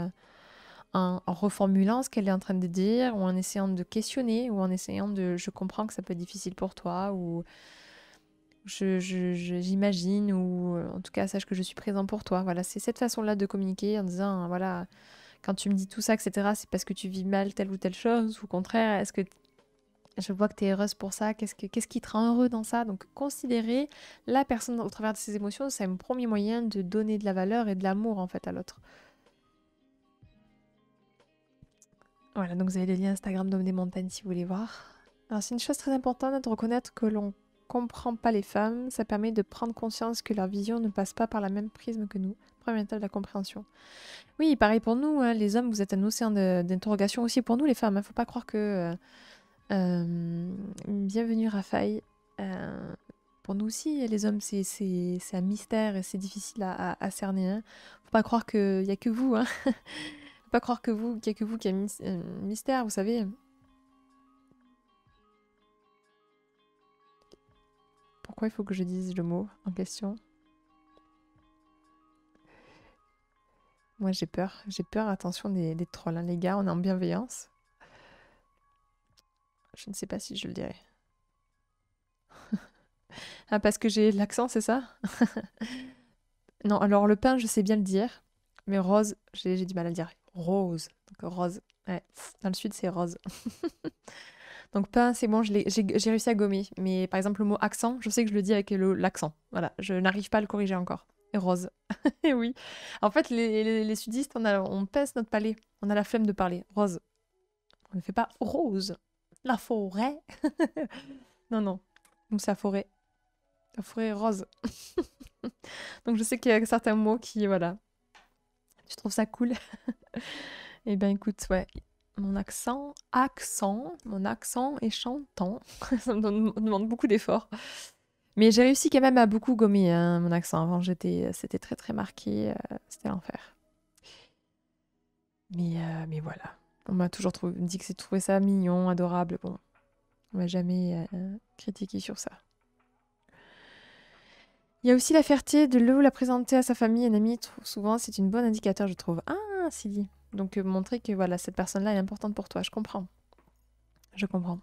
en reformulant ce qu'elle est en train de dire, ou en essayant de questionner, ou en essayant de... Je comprends que ça peut être difficile pour toi, ou j'imagine, ou en tout cas sache que je suis présent pour toi. Voilà, c'est cette façon-là de communiquer en disant, voilà, quand tu me dis tout ça, etc., c'est parce que tu vis mal telle ou telle chose, ou au contraire, est-ce que je vois que tu es heureuse pour ça, qu'est-ce qui te rend heureux dans ça? Donc considérer la personne au travers de ses émotions, c'est un premier moyen de donner de la valeur et de l'amour en fait à l'autre. Voilà, donc vous avez le lien Instagram d'Homme des Montagnes si vous voulez voir. Alors c'est une chose très importante de reconnaître que l'on comprend pas les femmes. Ça permet de prendre conscience que leur vision ne passe pas par la même prisme que nous. Première étape de la compréhension. Oui, pareil pour nous, hein, les hommes, vous êtes un océan d'interrogation aussi pour nous les femmes. Faut pas croire que... bienvenue Raphaël. Pour nous aussi, les hommes, c'est un mystère et c'est difficile à cerner. Hein. Faut pas croire qu'il y a que vous. Hein. Faut pas croire qu'il y a que vous qui a un mystère, vous savez. Pourquoi il faut que je dise le mot en question? Moi, j'ai peur. J'ai peur, attention, des trolls, hein. Les gars, on est en bienveillance. Je ne sais pas si je le dirai. Ah, parce que j'ai l'accent, c'est ça? Non, alors le pain, je sais bien le dire. Mais rose, j'ai du mal à le dire. Rose. Donc rose. Ouais. Dans le sud, c'est rose. Donc pain, c'est bon, j'ai réussi à gommer. Mais par exemple, le mot accent, je sais que je le dis avec l'accent. Voilà, je n'arrive pas à le corriger encore. Et rose. Et oui. En fait, les sudistes, on pince notre palais. On a la flemme de parler. Rose. On ne fait pas rose. La forêt. Non, non. Nous, c'est la forêt. La forêt rose. Donc je sais qu'il y a certains mots qui, voilà. Tu trouves ça cool? Eh bien, écoute, ouais. Mon accent est chantant. Ça me demande beaucoup d'efforts. Mais j'ai réussi quand même à beaucoup gommer hein, mon accent. Avant, c'était très très marqué. C'était l'enfer. Mais voilà. On m'a toujours dit que c'est trouvé ça mignon, adorable. Bon, on m'a jamais critiqué sur ça. Il y a aussi la fierté de le ou la présenter à sa famille, un ami. Souvent, c'est une bonne indicateur, je trouve. Ah, Sylvie. Donc, montrer que voilà, cette personne-là est importante pour toi. Je comprends. Je comprends.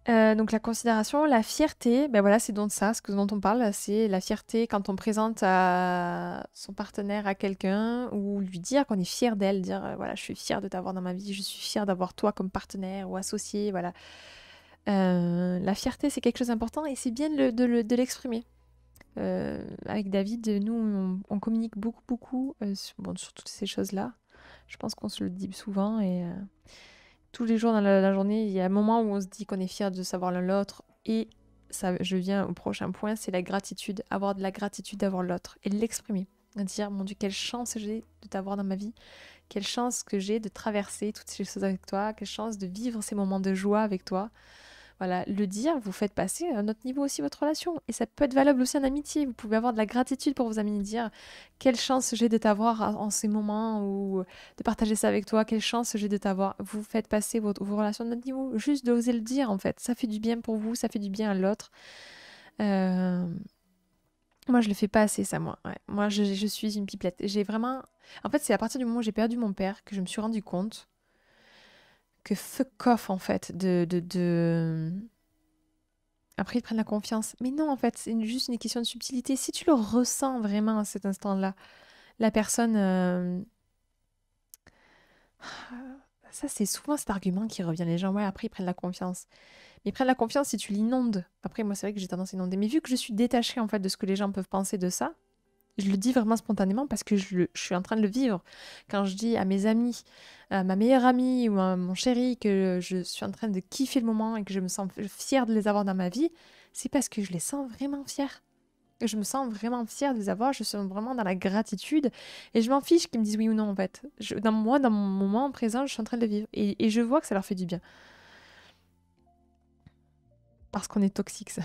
Donc la considération, la fierté, ben voilà, c'est donc ça, dont on parle, c'est la fierté quand on présente à son partenaire à quelqu'un ou lui dire qu'on est fier d'elle, dire voilà, je suis fière de t'avoir dans ma vie, je suis fière d'avoir toi comme partenaire ou associé, voilà. La fierté, c'est quelque chose d'important et c'est bien de l'exprimer. Avec David, nous, on communique beaucoup, beaucoup sur toutes ces choses-là. Je pense qu'on se le dit souvent et tous les jours dans la journée, il y a un moment où on se dit qu'on est fier de savoir l'un l'autre. Et ça, je viens au prochain point, c'est la gratitude. Avoir de la gratitude d'avoir l'autre et l'exprimer. Dire, mon Dieu, quelle chance j'ai de t'avoir dans ma vie. Quelle chance que j'ai de traverser toutes ces choses avec toi. Quelle chance de vivre ces moments de joie avec toi. Voilà, le dire, vous faites passer à un autre niveau aussi votre relation. Et ça peut être valable aussi en amitié. Vous pouvez avoir de la gratitude pour vos amis, dire quelle chance j'ai de t'avoir en ces moments ou de partager ça avec toi, quelle chance j'ai de t'avoir. Vous faites passer vos relations à un autre niveau. Juste d'oser le dire, en fait. Ça fait du bien pour vous, ça fait du bien à l'autre. Euh, Moi, je le fais pas assez, ça, moi. Ouais. Moi, je suis une pipelette. J'ai vraiment. En fait, c'est à partir du moment où j'ai perdu mon père que je me suis rendu compte que fuck off, en fait, Après, ils prennent la confiance. Mais non, en fait, c'est juste une question de subtilité. Si tu le ressens vraiment à cet instant-là, la personne... Ça, c'est souvent cet argument qui revient. Les gens, ouais, après, ils prennent la confiance. Mais ils prennent la confiance si tu l'inondes. Après, moi, c'est vrai que j'ai tendance à inonder. Mais vu que je suis détachée, en fait, de ce que les gens peuvent penser de ça, je le dis vraiment spontanément parce que je suis en train de le vivre. Quand je dis à mes amis, à ma meilleure amie ou à mon chéri que je suis en train de kiffer le moment et que je me sens fière de les avoir dans ma vie, c'est parce que je les sens vraiment fiers. Je me sens vraiment fière de les avoir, je suis vraiment dans la gratitude et je m'en fiche qu'ils me disent oui ou non en fait. Dans mon moment présent, je suis en train de le vivre et je vois que ça leur fait du bien. Parce qu'on est toxique, ça.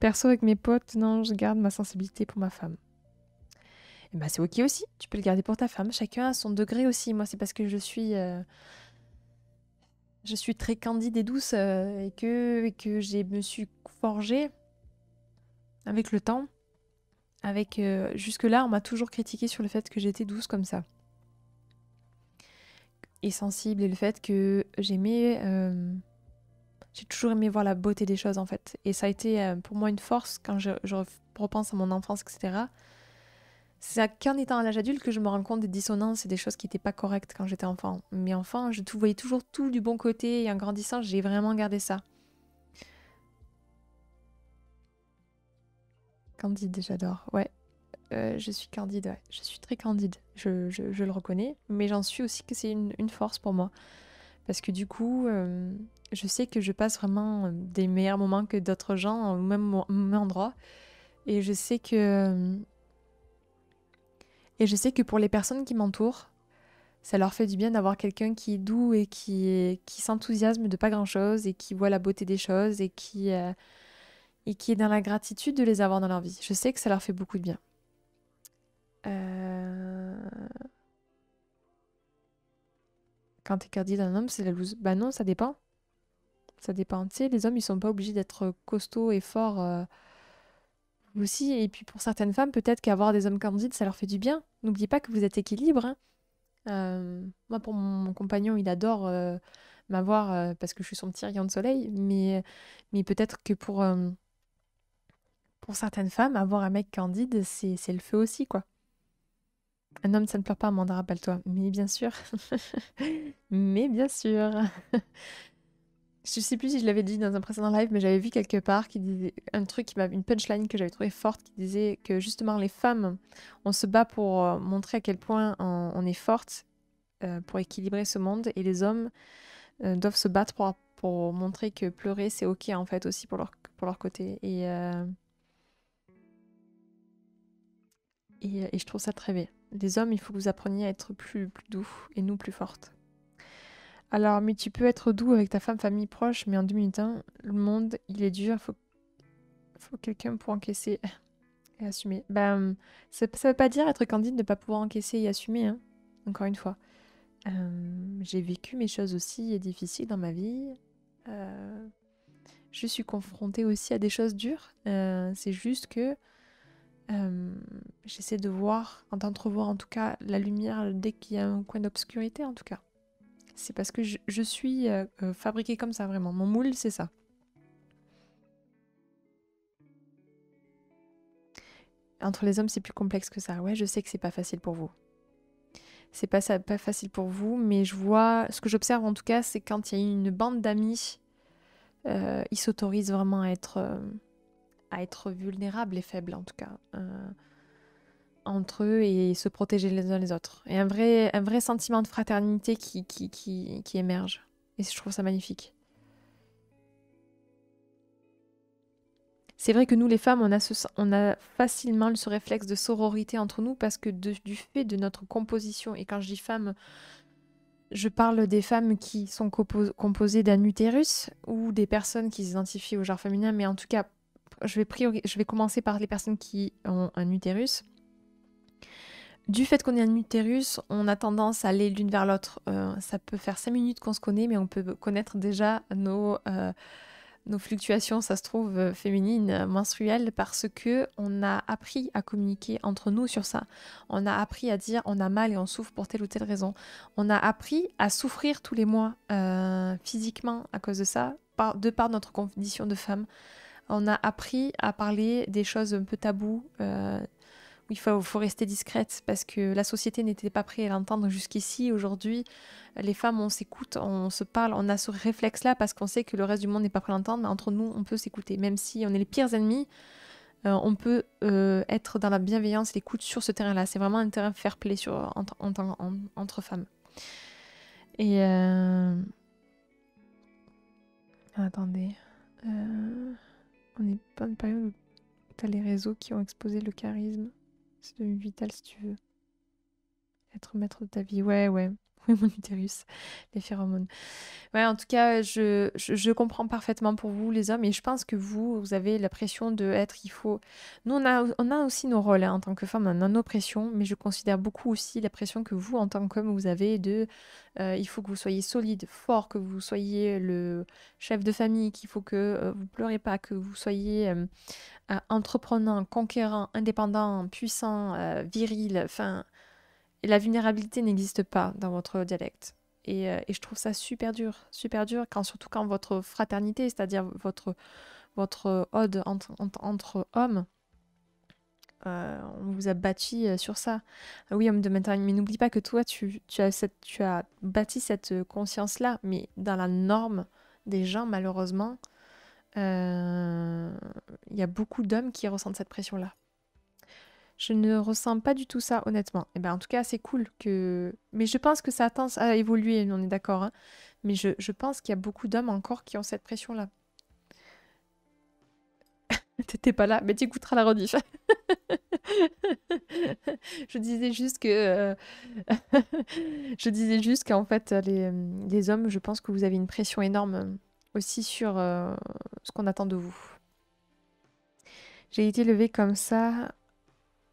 Perso, avec mes potes, non, je garde ma sensibilité pour ma femme. Et bah c'est ok aussi, tu peux le garder pour ta femme. Chacun a son degré aussi. Moi, c'est parce que je suis très candide et douce et que me suis forgée avec le temps. Jusque-là, on m'a toujours critiqué sur le fait que j'étais douce comme ça. Et sensible et le fait que j'ai toujours aimé voir la beauté des choses en fait. Et ça a été pour moi une force quand je repense à mon enfance, etc. C'est qu'en étant à l'âge adulte que je me rends compte des dissonances et des choses qui n'étaient pas correctes quand j'étais enfant. Mais enfant, voyais toujours tout du bon côté et en grandissant, j'ai vraiment gardé ça. Candide, j'adore. Ouais, je suis candide, ouais. Je suis très candide, je le reconnais. Mais j'en suis aussi que c'est une force pour moi. Parce que du coup, je sais que je passe vraiment des meilleurs moments que d'autres gens au même endroit. Et je sais que, et je sais que pour les personnes qui m'entourent, ça leur fait du bien d'avoir quelqu'un qui est doux et qui s'enthousiasme de pas grand-chose et qui voit la beauté des choses et qui est dans la gratitude de les avoir dans leur vie. Je sais que ça leur fait beaucoup de bien. Euh, Quand t'es cardie d'un homme, c'est la loose. Bah non, ça dépend. Ça dépend. Tu sais, les hommes, ils sont pas obligés d'être costauds et forts aussi. Et puis pour certaines femmes, peut-être qu'avoir des hommes candides, ça leur fait du bien. N'oubliez pas que vous êtes équilibre, hein. Moi, pour mon compagnon, il adore m'avoir parce que je suis son petit rayon de soleil. Mais peut-être que pour certaines femmes, avoir un mec candide, c'est le feu aussi, quoi. Un homme, ça ne pleure pas, Amanda, rappelle-toi. Mais bien sûr. Mais bien sûr. Je sais plus si je l'avais dit dans un précédent live, mais j'avais vu quelque part qui disait un truc une punchline que j'avais trouvé forte, qui disait que justement les femmes, on se bat pour montrer à quel point on est forte pour équilibrer ce monde, et les hommes doivent se battre pour montrer que pleurer c'est ok en fait aussi pour leur côté. Et je trouve ça très bien. Les hommes, il faut que vous appreniez à être plus doux et nous plus fortes. Alors, mais tu peux être doux avec ta femme, famille proche, mais en 2001, le monde, il est dur, faut quelqu'un pour encaisser et assumer. Ça veut pas dire être candide de ne pas pouvoir encaisser et assumer, hein, encore une fois. J'ai vécu mes choses aussi difficiles dans ma vie. Euh, je suis confrontée aussi à des choses dures. C'est juste que j'essaie de voir, d'entrevoir en tout cas la lumière dès qu'il y a un coin d'obscurité en tout cas. C'est parce que je suis fabriquée comme ça vraiment. Mon moule, c'est ça. Entre les hommes, c'est plus complexe que ça. Ouais, je sais que c'est pas facile pour vous. C'est pas facile pour vous, mais je vois, ce que j'observe en tout cas, c'est quand il y a une bande d'amis, ils s'autorisent vraiment à être vulnérables et faibles en tout cas, entre eux et se protéger les uns les autres. Et un vrai sentiment de fraternité qui émerge. Et je trouve ça magnifique. C'est vrai que nous, les femmes, on a facilement ce réflexe de sororité entre nous parce que du fait de notre composition, et quand je dis femme, je parle des femmes qui sont composées d'un utérus ou des personnes qui s'identifient au genre féminin, mais en tout cas, je vais commencer par les personnes qui ont un utérus. Du fait qu'on ait un utérus, on a tendance à aller l'une vers l'autre. Ça peut faire 5 minutes qu'on se connaît, mais on peut connaître déjà nos fluctuations, ça se trouve, féminines, menstruelles, parce que on a appris à communiquer entre nous sur ça. On a appris à dire on a mal et on souffre pour telle ou telle raison. On a appris à souffrir tous les mois physiquement à cause de ça, de par notre condition de femme. On a appris à parler des choses un peu taboues, où il faut rester discrète parce que la société n'était pas prête à l'entendre jusqu'ici. Aujourd'hui, les femmes, on s'écoute, on se parle, on a ce réflexe-là parce qu'on sait que le reste du monde n'est pas prêt à l'entendre, mais entre nous, on peut s'écouter. Même si on est les pires ennemis, on peut être dans la bienveillance et l'écoute sur ce terrain-là. C'est vraiment un terrain fair play entre femmes. Et attendez. On n'est pas une période où tu as les réseaux qui ont exposé le charisme. C'est devenu vital si tu veux être maître de ta vie. Ouais, ouais. Oui, mon utérus, les phéromones. Ouais, en tout cas, je comprends parfaitement pour vous, les hommes, et je pense que vous avez la pression de être, il faut... Nous, on a aussi nos rôles, hein, en tant que femme, on a nos pressions, mais je considère beaucoup aussi la pression que vous, en tant qu'homme, vous avez de... il faut que vous soyez solide, fort, que vous soyez le chef de famille, qu'il faut que vous pleurez pas, que vous soyez entreprenant, conquérant, indépendant, puissant, viril, enfin... Et la vulnérabilité n'existe pas dans votre dialecte. Et je trouve ça super dur, surtout quand votre fraternité, c'est-à-dire votre ode entre hommes, on vous a bâti sur ça. Ah oui, homme de montagne, mais n'oublie pas que toi, tu as bâti cette conscience-là, mais dans la norme des gens, malheureusement, il y a beaucoup d'hommes qui ressentent cette pression-là. Je ne ressens pas du tout ça, honnêtement. Et ben, en tout cas, c'est cool que... Mais je pense que ça a tendance à évoluer, on est d'accord, hein. Mais je pense qu'il y a beaucoup d'hommes encore qui ont cette pression-là. T'étais pas là, mais tu écouteras la rediff. Je disais juste que... je disais juste qu'en fait, les hommes, je pense que vous avez une pression énorme aussi sur ce qu'on attend de vous. J'ai été élevée comme ça.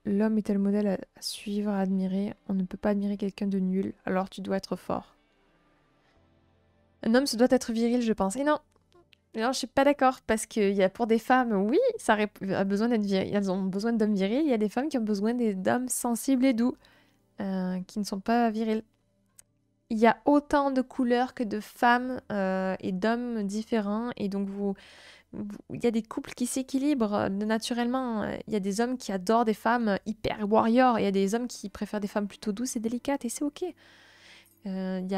L'homme est le modèle à suivre, à admirer. On ne peut pas admirer quelqu'un de nul, alors tu dois être fort. Un homme se doit être viril, je pense. Et non, Non, je suis pas d'accord parce qu'il y a pour des femmes, oui, a besoin d'être viril, elles ont besoin d'hommes virils. Il y a des femmes qui ont besoin d'hommes sensibles et doux, qui ne sont pas virils. Il y a autant de couleurs que de femmes et d'hommes différents, et donc il y a des couples qui s'équilibrent naturellement. Il y a des hommes qui adorent des femmes hyper warriors, et il y a des hommes qui préfèrent des femmes plutôt douces et délicates, et c'est ok. Il y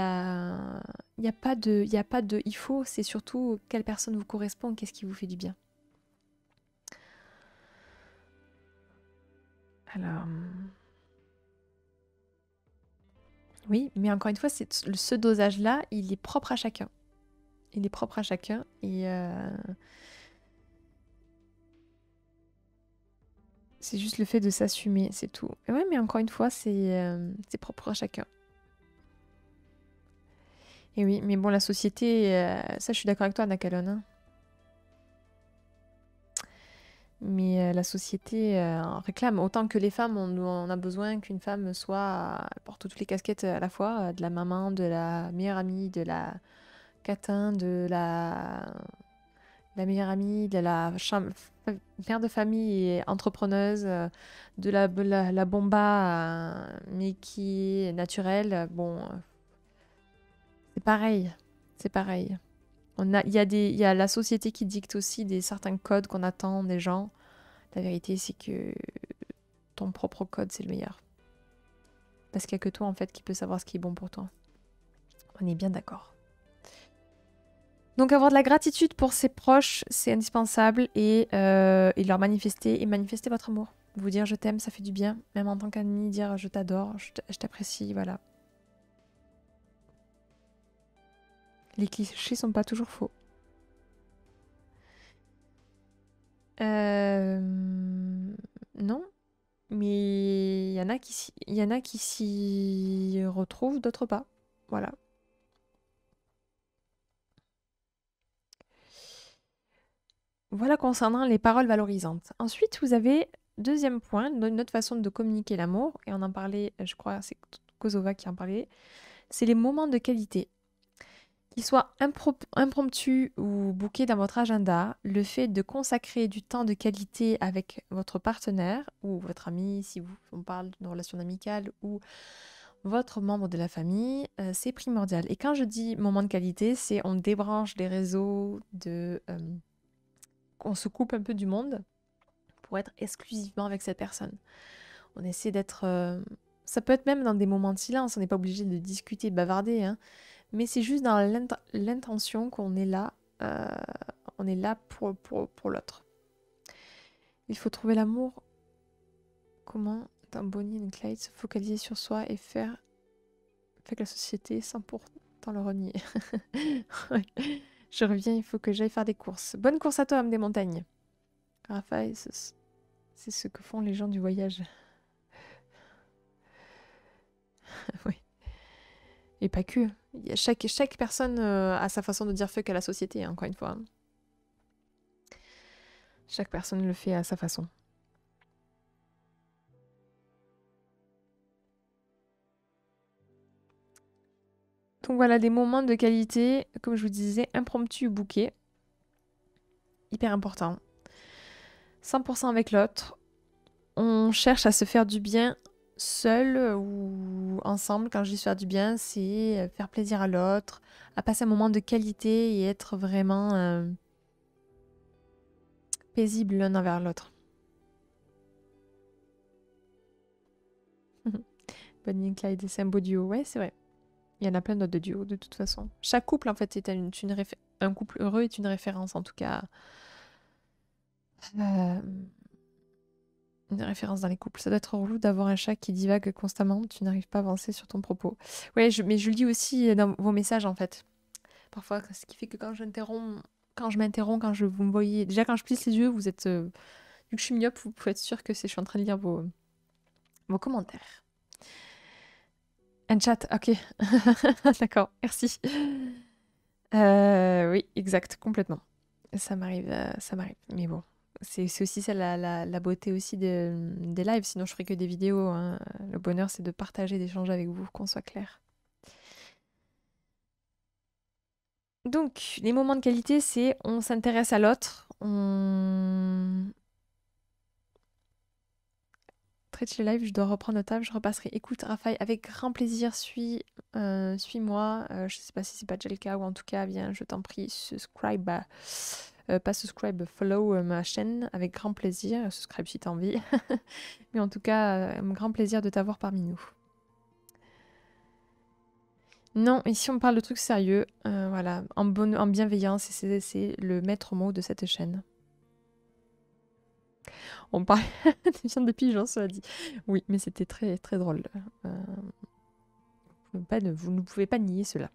a pas de il faut, c'est surtout quelle personne vous correspond, qu'est-ce qui vous fait du bien. Alors, oui, mais encore une fois, ce dosage-là, il est propre à chacun. Il est propre à chacun et c'est juste le fait de s'assumer, c'est tout. Et ouais, mais encore une fois, c'est propre à chacun. Et oui, mais bon, la société, ça, je suis d'accord avec toi, Nakalon, hein. Mais la société en réclame autant que les femmes, on a besoin qu'une femme porte toutes les casquettes à la fois, de la maman, de la meilleure amie, de la catin, la meilleure amie, de la mère de famille et entrepreneuse, de la bomba, mais qui est naturelle. Bon, c'est pareil, c'est pareil. Il y a la société qui dicte aussi certains codes qu'on attend des gens. La vérité, c'est que ton propre code, c'est le meilleur. Parce qu'il n'y a que toi, en fait, qui peut savoir ce qui est bon pour toi. On est bien d'accord. Donc avoir de la gratitude pour ses proches, c'est indispensable, et leur manifester votre amour. Vous dire je t'aime, ça fait du bien. Même en tant qu'ami, dire je t'adore, je t'apprécie, voilà. Les clichés sont pas toujours faux. Non, mais il y en a qui s'y retrouvent, d'autres pas. Voilà. Voilà concernant les paroles valorisantes. Ensuite, vous avez deuxième point, une autre façon de communiquer l'amour, et on en parlait, je crois, c'est Kozova qui en parlait, c'est les moments de qualité. Qu'ils soient impromptus ou bookés dans votre agenda, le fait de consacrer du temps de qualité avec votre partenaire ou votre ami, si on parle d'une relation amicale, ou votre membre de la famille, c'est primordial. Et quand je dis moment de qualité, c'est on débranche les réseaux, on se coupe un peu du monde pour être exclusivement avec cette personne. On essaie d'être... ça peut être même dans des moments de silence, on n'est pas obligé de discuter, de bavarder, hein, mais c'est juste dans l'intention qu'on est là, pour l'autre. Il faut trouver l'amour. Comment, dans Bonnie and Clyde, se focaliser sur soi et faire avec la société sans pourtant le renier. Ouais. Je reviens, il faut que j'aille faire des courses. Bonne course à toi, homme des montagnes. Raphaël, c'est ce que font les gens du voyage. Oui. Et pas que. Chaque personne a sa façon de dire fuck à la société, hein, encore une fois. Chaque personne le fait à sa façon. Donc voilà, des moments de qualité, comme je vous disais, impromptus ou bookés. Hyper important. 100% avec l'autre. On cherche à se faire du bien seul ou ensemble. Quand je dis se faire du bien, c'est faire plaisir à l'autre, à passer un moment de qualité et être vraiment paisible l'un envers l'autre. Bonnie et Clyde, c'est un beau duo. Ouais, c'est vrai. Il y en a plein d'autres de duos, de toute façon. Chaque couple, en fait, est un couple heureux est une référence, en tout cas. Euh, Une référence dans les couples. Ça doit être relou d'avoir un chat qui divague constamment. Tu n'arrives pas à avancer sur ton propos. Ouais, mais je le dis aussi dans vos messages, en fait. Parfois, ce qui fait que quand je m'interromps, quand vous me voyez... Déjà, quand je plisse les yeux, vous êtes... vu que je suis myope, vous pouvez être sûr que je suis en train de lire vos commentaires. Un chat, ok. D'accord, merci. Oui, exact, complètement. Ça m'arrive, ça m'arrive. Mais bon, c'est aussi ça la beauté aussi des lives. Sinon, je ferais que des vidéos, hein. Le bonheur, c'est de partager, d'échanger avec vous, qu'on soit clair. Donc, les moments de qualité, c'est on s'intéresse à l'autre, on... Twitch le live, je dois reprendre le table, je repasserai. Écoute, Raphaël, avec grand plaisir, suis-moi. Je sais pas si c'est pas déjà le cas, ou en tout cas, viens, je t'en prie, subscribe, pas subscribe, follow ma chaîne, avec grand plaisir. Subscribe si t'as envie. Mais en tout cas, un grand plaisir de t'avoir parmi nous. Non, ici on parle de trucs sérieux, voilà, en bienveillance, et c'est le maître mot de cette chaîne. On parle des viandes de pigeons, cela dit. Oui, mais c'était très très drôle. Vous ne pouvez pas nier cela.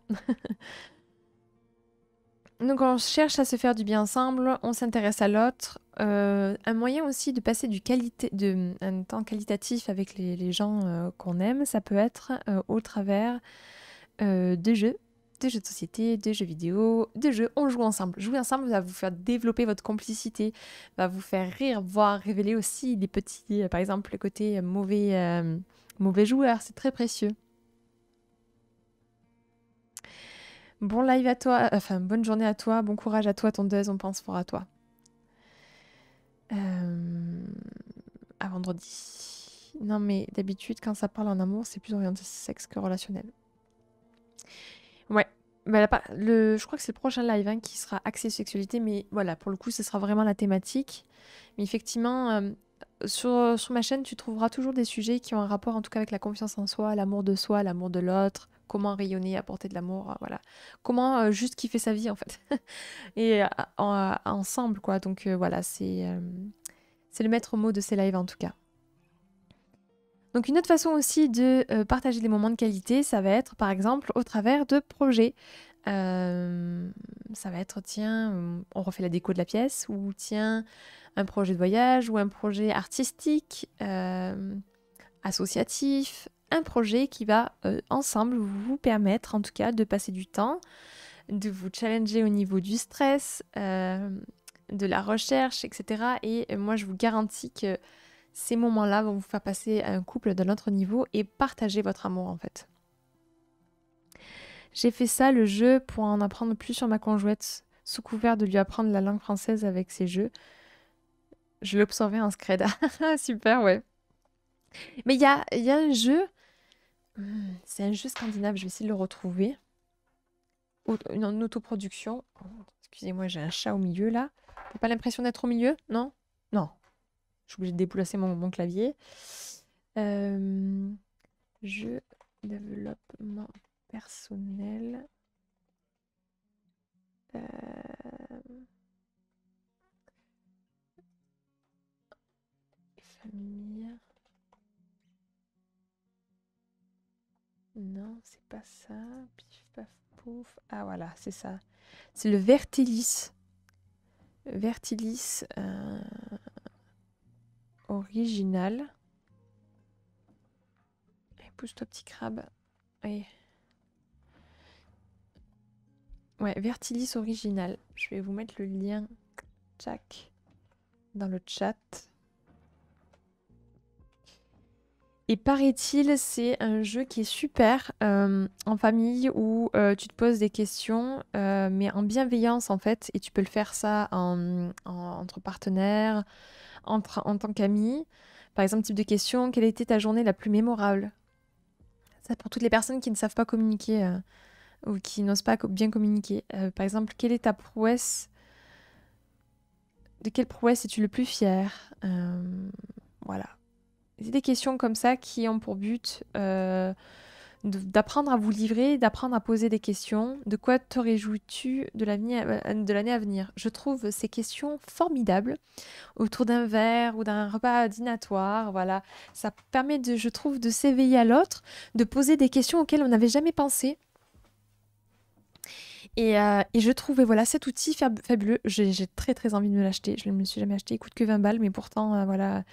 Donc on cherche à se faire du bien ensemble, on s'intéresse à l'autre. Un moyen aussi de passer un temps qualitatif avec les gens qu'on aime, ça peut être au travers de jeux de société, de jeux vidéo, de jeux. On joue ensemble. Jouer ensemble va vous faire développer votre complicité, va vous faire rire, voire révéler aussi des petits, par exemple, le côté mauvais joueur. C'est très précieux. Bon live à toi, enfin bonne journée à toi, bon courage à toi, tondeuse, on pense fort à toi. À vendredi. Non mais d'habitude quand ça parle en amour, c'est plus orienté sexe que relationnel. Ouais. Bah, je crois que c'est le prochain live hein, qui sera axé sexualité, mais voilà, pour le coup, ce sera vraiment la thématique. Mais effectivement, sur ma chaîne, tu trouveras toujours des sujets qui ont un rapport en tout cas avec la confiance en soi, l'amour de l'autre, comment rayonner, apporter de l'amour, voilà. Comment juste kiffer sa vie en fait. Et ensemble, quoi. Donc voilà, c'est le maître mot de ces lives en tout cas. Donc une autre façon aussi de partager des moments de qualité, ça va être par exemple au travers de projets. Ça va être, tiens, on refait la déco de la pièce, ou tiens, un projet de voyage, ou un projet artistique, associatif, un projet qui va ensemble vous permettre en tout cas de passer du temps, de vous challenger au niveau du stress, de la recherche, etc. Et moi je vous garantis que ces moments-là vont vous faire passer un couple d'un autre niveau et partager votre amour en fait. J'ai fait ça, le jeu, pour en apprendre plus sur ma conjointe, sous couvert de lui apprendre la langue française avec ses jeux. Je l'observais en scred. Super, ouais. Mais il y a un jeu, c'est un jeu scandinave, je vais essayer de le retrouver. Une autoproduction. Oh, excusez-moi, j'ai un chat au milieu là. T'as pas l'impression d'être au milieu? Non? Non. Je suis obligée de déplacer mon clavier. Jeu développement personnel. Famille. Non, c'est pas ça. Pif, paf, pouf. Ah voilà, c'est ça. C'est le Vertilis. Vertilis original. Allez, pousse-toi, petit crabe. Allez. Ouais, Vertilis original. Je vais vous mettre le lien, tchac, dans le chat. Et paraît-il, c'est un jeu qui est super en famille où tu te poses des questions, mais en bienveillance en fait, et tu peux le faire ça entre partenaires, en tant qu'amis. Par exemple, type de question, quelle était ta journée la plus mémorable? Ça pour toutes les personnes qui ne savent pas communiquer ou qui n'osent pas bien communiquer. Par exemple, quelle est ta prouesse? De quelle prouesse es-tu le plus fier? Voilà. C'est des questions comme ça qui ont pour but d'apprendre à vous livrer, d'apprendre à poser des questions. De quoi te réjouis-tu de l'année à venir? Je trouve ces questions formidables autour d'un verre ou d'un repas dînatoire. Voilà, ça permet je trouve, de s'éveiller à l'autre, de poser des questions auxquelles on n'avait jamais pensé. Et je trouvais voilà cet outil fabuleux. J'ai très très envie de me l'acheter. Je ne me le suis jamais acheté. Il coûte que 20 balles, mais pourtant voilà.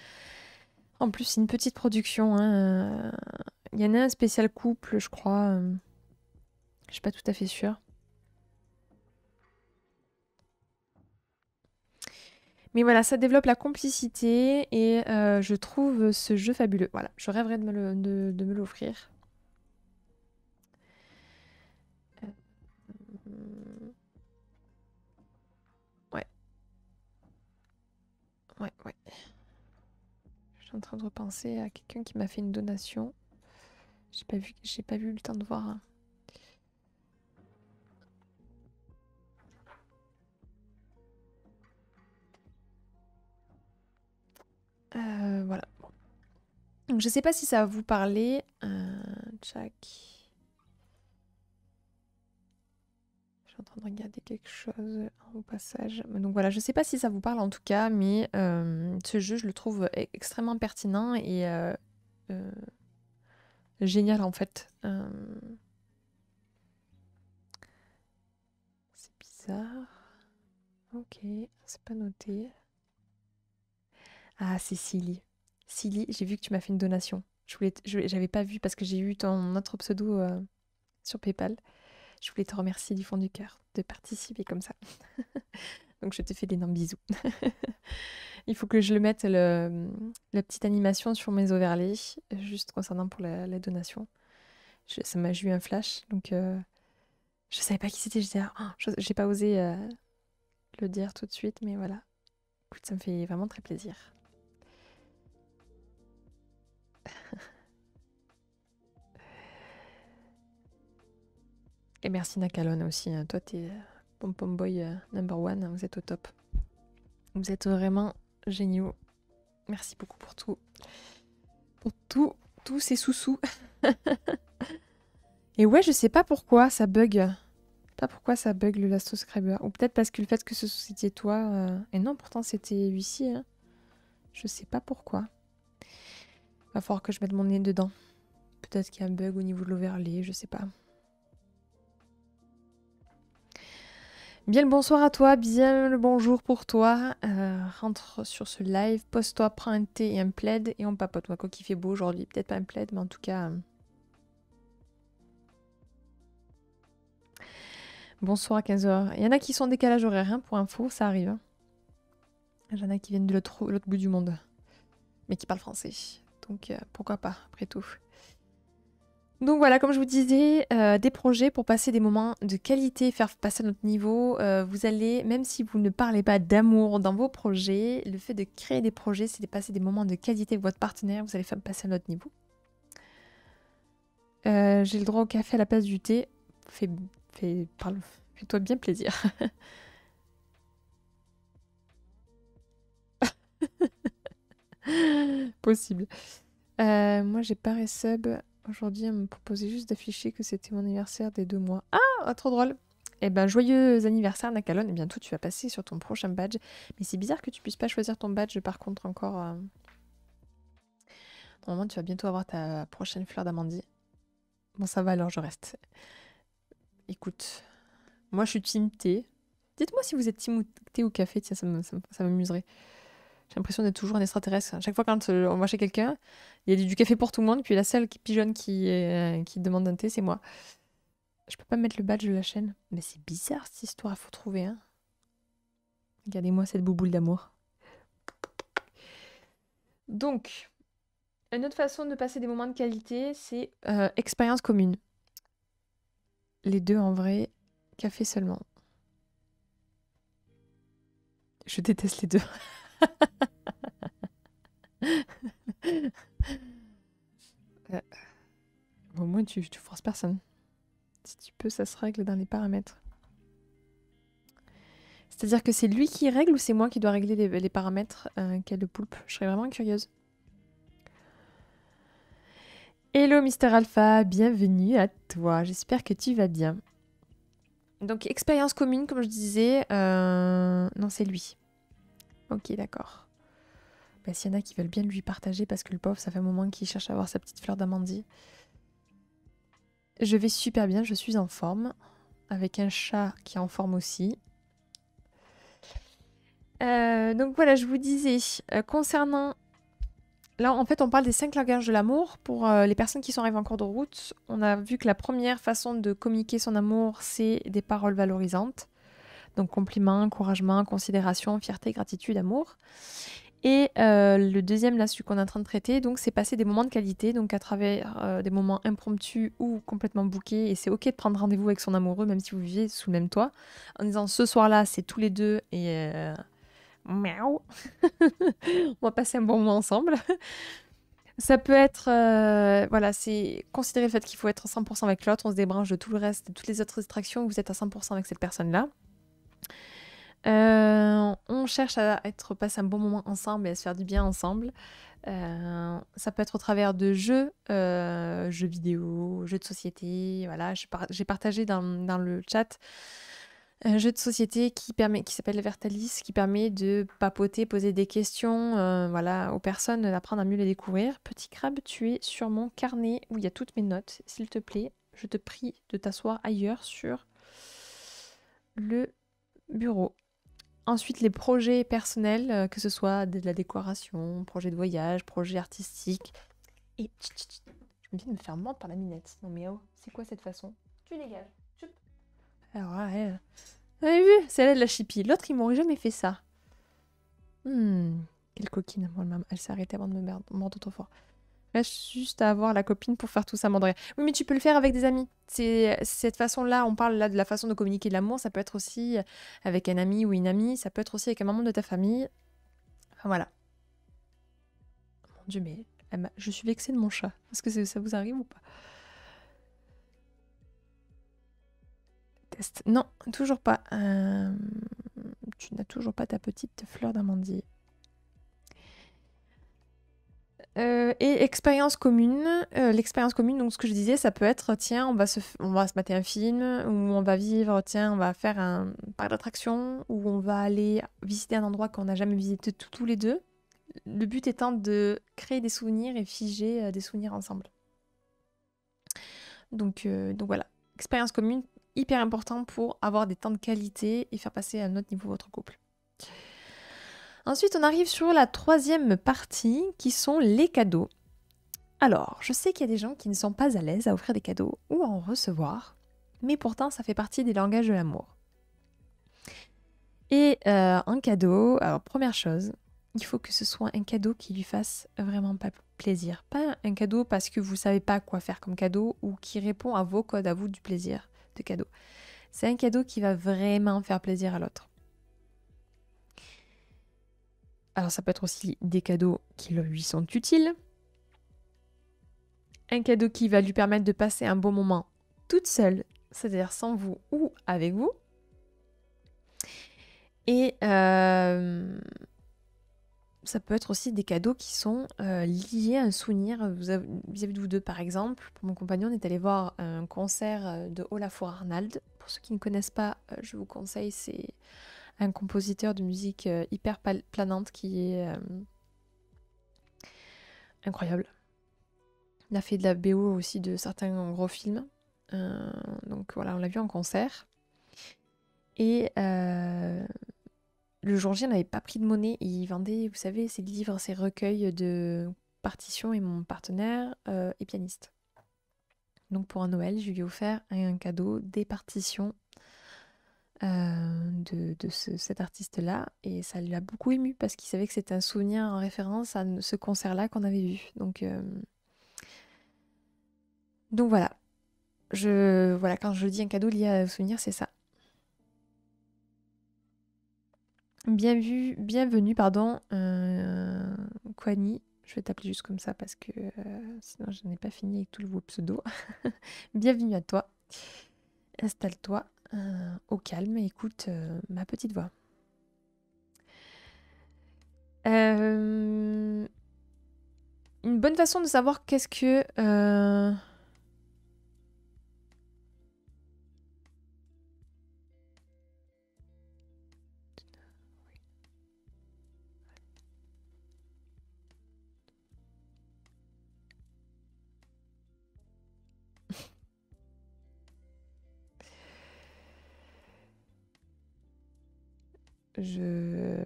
En plus, c'est une petite production. Hein. Il y en a un spécial couple, je crois. Je suis pas tout à fait sûre. Mais voilà, ça développe la complicité et je trouve ce jeu fabuleux. Voilà, je rêverais de me l'offrir. Ouais, ouais. Je suis en train de repenser à quelqu'un qui m'a fait une donation. J'ai pas vu le temps de voir. Voilà. Bon. Donc, je sais pas si ça va vous parler. Tchac. Je suis en train de regarder quelque chose au passage. Donc voilà, je sais pas si ça vous parle en tout cas, mais ce jeu, je le trouve extrêmement pertinent et euh, génial en fait. C'est bizarre. Ok, c'est pas noté. Ah, c'est Silly. Silly, j'ai vu que tu m'as fait une donation. J'avais pas vu parce que j'ai eu ton autre pseudo sur PayPal. Je voulais te remercier du fond du cœur de participer comme ça. Donc je te fais d'énormes bisous. Il faut que je le mette la petite animation sur mes overlays, juste concernant pour la donation. J'ai eu un flash, donc je savais pas qui c'était. J'ai pas osé le dire tout de suite, mais voilà. Écoute, ça me fait vraiment très plaisir. Et merci Nakalon aussi. Toi, t'es Pom Pom Boy number one. Vous êtes au top. Vous êtes vraiment géniaux. Merci beaucoup pour tout. Pour tous ces sous-sous. Et ouais, je sais pas pourquoi ça bug. Pas pourquoi ça bug le Last Subscriber. Ou peut-être parce que le fait que ce c'était toi. Et non, pourtant c'était huissier. Hein. Je sais pas pourquoi. Va falloir que je mette mon nez dedans. Peut-être qu'il y a un bug au niveau de l'overlay, je sais pas. Bien le bonsoir à toi, bien le bonjour pour toi. Rentre sur ce live, pose-toi, prends un thé et un plaid et on papote. Moi, quoi qu'il fait beau aujourd'hui, peut-être pas un plaid, mais en tout cas. Bonsoir à 15h. Il y en a qui sont en décalage horaire, hein, pour info, ça arrive. Hein. Il y en a qui viennent de l'autre bout du monde, mais qui parlent français. Donc pourquoi pas, après tout. Donc voilà, comme je vous disais, des projets pour passer des moments de qualité, faire passer à notre niveau. Vous allez, même si vous ne parlez pas d'amour dans vos projets, le fait de créer des projets, c'est de passer des moments de qualité avec votre partenaire. Vous allez faire passer à notre niveau. J'ai le droit au café à la place du thé. Fais-toi bien plaisir. Possible. Moi, j'ai pas resub. Aujourd'hui, elle me proposait juste d'afficher que c'était mon anniversaire des 2 mois. Ah, trop drôle. Eh ben, joyeux anniversaire, Nakalon. Et bientôt, tu vas passer sur ton prochain badge. Mais c'est bizarre que tu puisses pas choisir ton badge, par contre, encore. Normalement, tu vas bientôt avoir ta prochaine fleur d'amandie. Bon, ça va, alors je reste. Écoute, moi, je suis team thé. Dites-moi si vous êtes team thé ou café, tiens, ça m'amuserait. J'ai l'impression d'être toujours un extraterrestre. À chaque fois quand on va chez quelqu'un, il y a du café pour tout le monde, puis la seule pigeonne qui demande un thé, c'est moi. Je peux pas mettre le badge de la chaîne. Mais c'est bizarre cette histoire, il faut trouver. Hein. Regardez-moi cette bouboule d'amour. Donc, une autre façon de passer des moments de qualité, c'est expérience commune. Les deux en vrai, café seulement. Je déteste les deux. Au moins, tu forces personne. Si tu peux, ça se règle dans les paramètres. C'est-à-dire que c'est lui qui règle ou c'est moi qui dois régler les paramètres qu'a le poulpe? Je serais vraiment curieuse. Hello Mister Alpha, bienvenue à toi. J'espère que tu vas bien. Donc, expérience commune, comme je disais. Non, c'est lui. Ok, d'accord. Bah, s'il y en a qui veulent bien lui partager, parce que le pauvre, ça fait un moment qu'il cherche à avoir sa petite fleur d'amandie. Je vais super bien, je suis en forme. Avec un chat qui est en forme aussi. Donc voilà, je vous disais, concernant... Là, en fait, on parle des 5 langages de l'amour. Pour les personnes qui sont arrivées en cours de route, on a vu que la première façon de communiquer son amour, c'est des paroles valorisantes. Donc compliments, encouragement, considération, fierté, gratitude, amour. Et le deuxième, là, celui qu'on est en train de traiter, donc c'est passer des moments de qualité, donc à travers des moments impromptus ou complètement bookés. Et c'est ok de prendre rendez-vous avec son amoureux, même si vous vivez sous le même toit, en disant ce soir-là, c'est tous les deux et Miaou. On va passer un bon moment ensemble. Ça peut être, voilà, c'est considérer le fait qu'il faut être 100% avec l'autre, on se débranche de tout le reste, de toutes les autres distractions, vous êtes à 100% avec cette personne-là. On cherche à passer un bon moment ensemble et à se faire du bien ensemble. Ça peut être au travers de jeux, jeux vidéo, jeux de société. Voilà, j'ai partagé dans le chat un jeu de société qui s'appelle Vertalis, qui permet de papoter, poser des questions, voilà, aux personnes, d'apprendre à mieux les découvrir. Petit crabe, tu es sur mon carnet où il y a toutes mes notes. S'il te plaît, je te prie de t'asseoir ailleurs sur le bureau. Ensuite, les projets personnels, que ce soit de la décoration, projet de voyage, projet artistique. Et je me viens de me faire mordre par la minette. Non mais oh, c'est quoi cette façon? Tu dégages. Choup. Alors là, elle... Vous avez vu? C'est elle de la chipie. L'autre, il m'aurait jamais fait ça. Quelle coquine. Bon, elle s'est arrêtée avant de me mordre trop fort. Reste juste à avoir la copine pour faire tout ça, Mandré. Oui, mais tu peux le faire avec des amis. C'est cette façon-là, on parle là de la façon de communiquer de l'amour. Ça peut être aussi avec un ami ou une amie. Ça peut être aussi avec un membre de ta famille. Enfin, voilà. Mon Dieu, mais je suis vexée de mon chat. Est-ce que ça vous arrive ou pas? Test. Non, toujours pas. Tu n'as toujours pas ta petite fleur d'amandier. Et expérience commune. L'expérience commune, donc ce que je disais, ça peut être, tiens, on va se mater un film, ou on va vivre, tiens, on va faire un parc d'attractions, ou on va aller visiter un endroit qu'on n'a jamais visité tous les deux. Le but étant de créer des souvenirs et figer des souvenirs ensemble. Donc voilà, expérience commune, hyper important pour avoir des temps de qualité et faire passer à un autre niveau votre couple. Ensuite, on arrive sur la troisième partie, qui sont les cadeaux. Alors, je sais qu'il y a des gens qui ne sont pas à l'aise à offrir des cadeaux ou à en recevoir, mais pourtant, ça fait partie des langages de l'amour. Et un cadeau, alors première chose, il faut que ce soit un cadeau qui lui fasse vraiment pas plaisir. Pas un cadeau parce que vous savez pas quoi faire comme cadeau ou qui répond à vos codes à vous du plaisir de cadeau. C'est un cadeau qui va vraiment faire plaisir à l'autre. Alors ça peut être aussi des cadeaux qui lui sont utiles. Un cadeau qui va lui permettre de passer un bon moment toute seule, c'est-à-dire sans vous ou avec vous. Et ça peut être aussi des cadeaux qui sont liés à un souvenir vis-à-vis de vous deux. Par exemple, pour mon compagnon, on est allé voir un concert de Olafur Arnald. Pour ceux qui ne connaissent pas, je vous conseille, c'est un compositeur de musique hyper planante qui est incroyable. Il a fait de la BO aussi de certains gros films. Donc voilà, on l'a vu en concert. Et le jour J, on n'avait pas pris de monnaie et il vendait, vous savez, ces livres, ces recueils de partitions et mon partenaire est pianiste. Donc pour un Noël, je lui ai offert un cadeau, des partitions de cet artiste-là et ça l'a beaucoup ému parce qu'il savait que c'était un souvenir en référence à ce concert-là qu'on avait vu. Donc voilà. Voilà, quand je dis un cadeau lié à un souvenir, c'est ça. Bienvenue, pardon, Kwani. Je vais t'appeler juste comme ça parce que sinon je n'ai pas fini avec tous vos pseudos. Bienvenue à toi. Installe-toi au calme et écoute ma petite voix. Une bonne façon de savoir qu'est-ce que...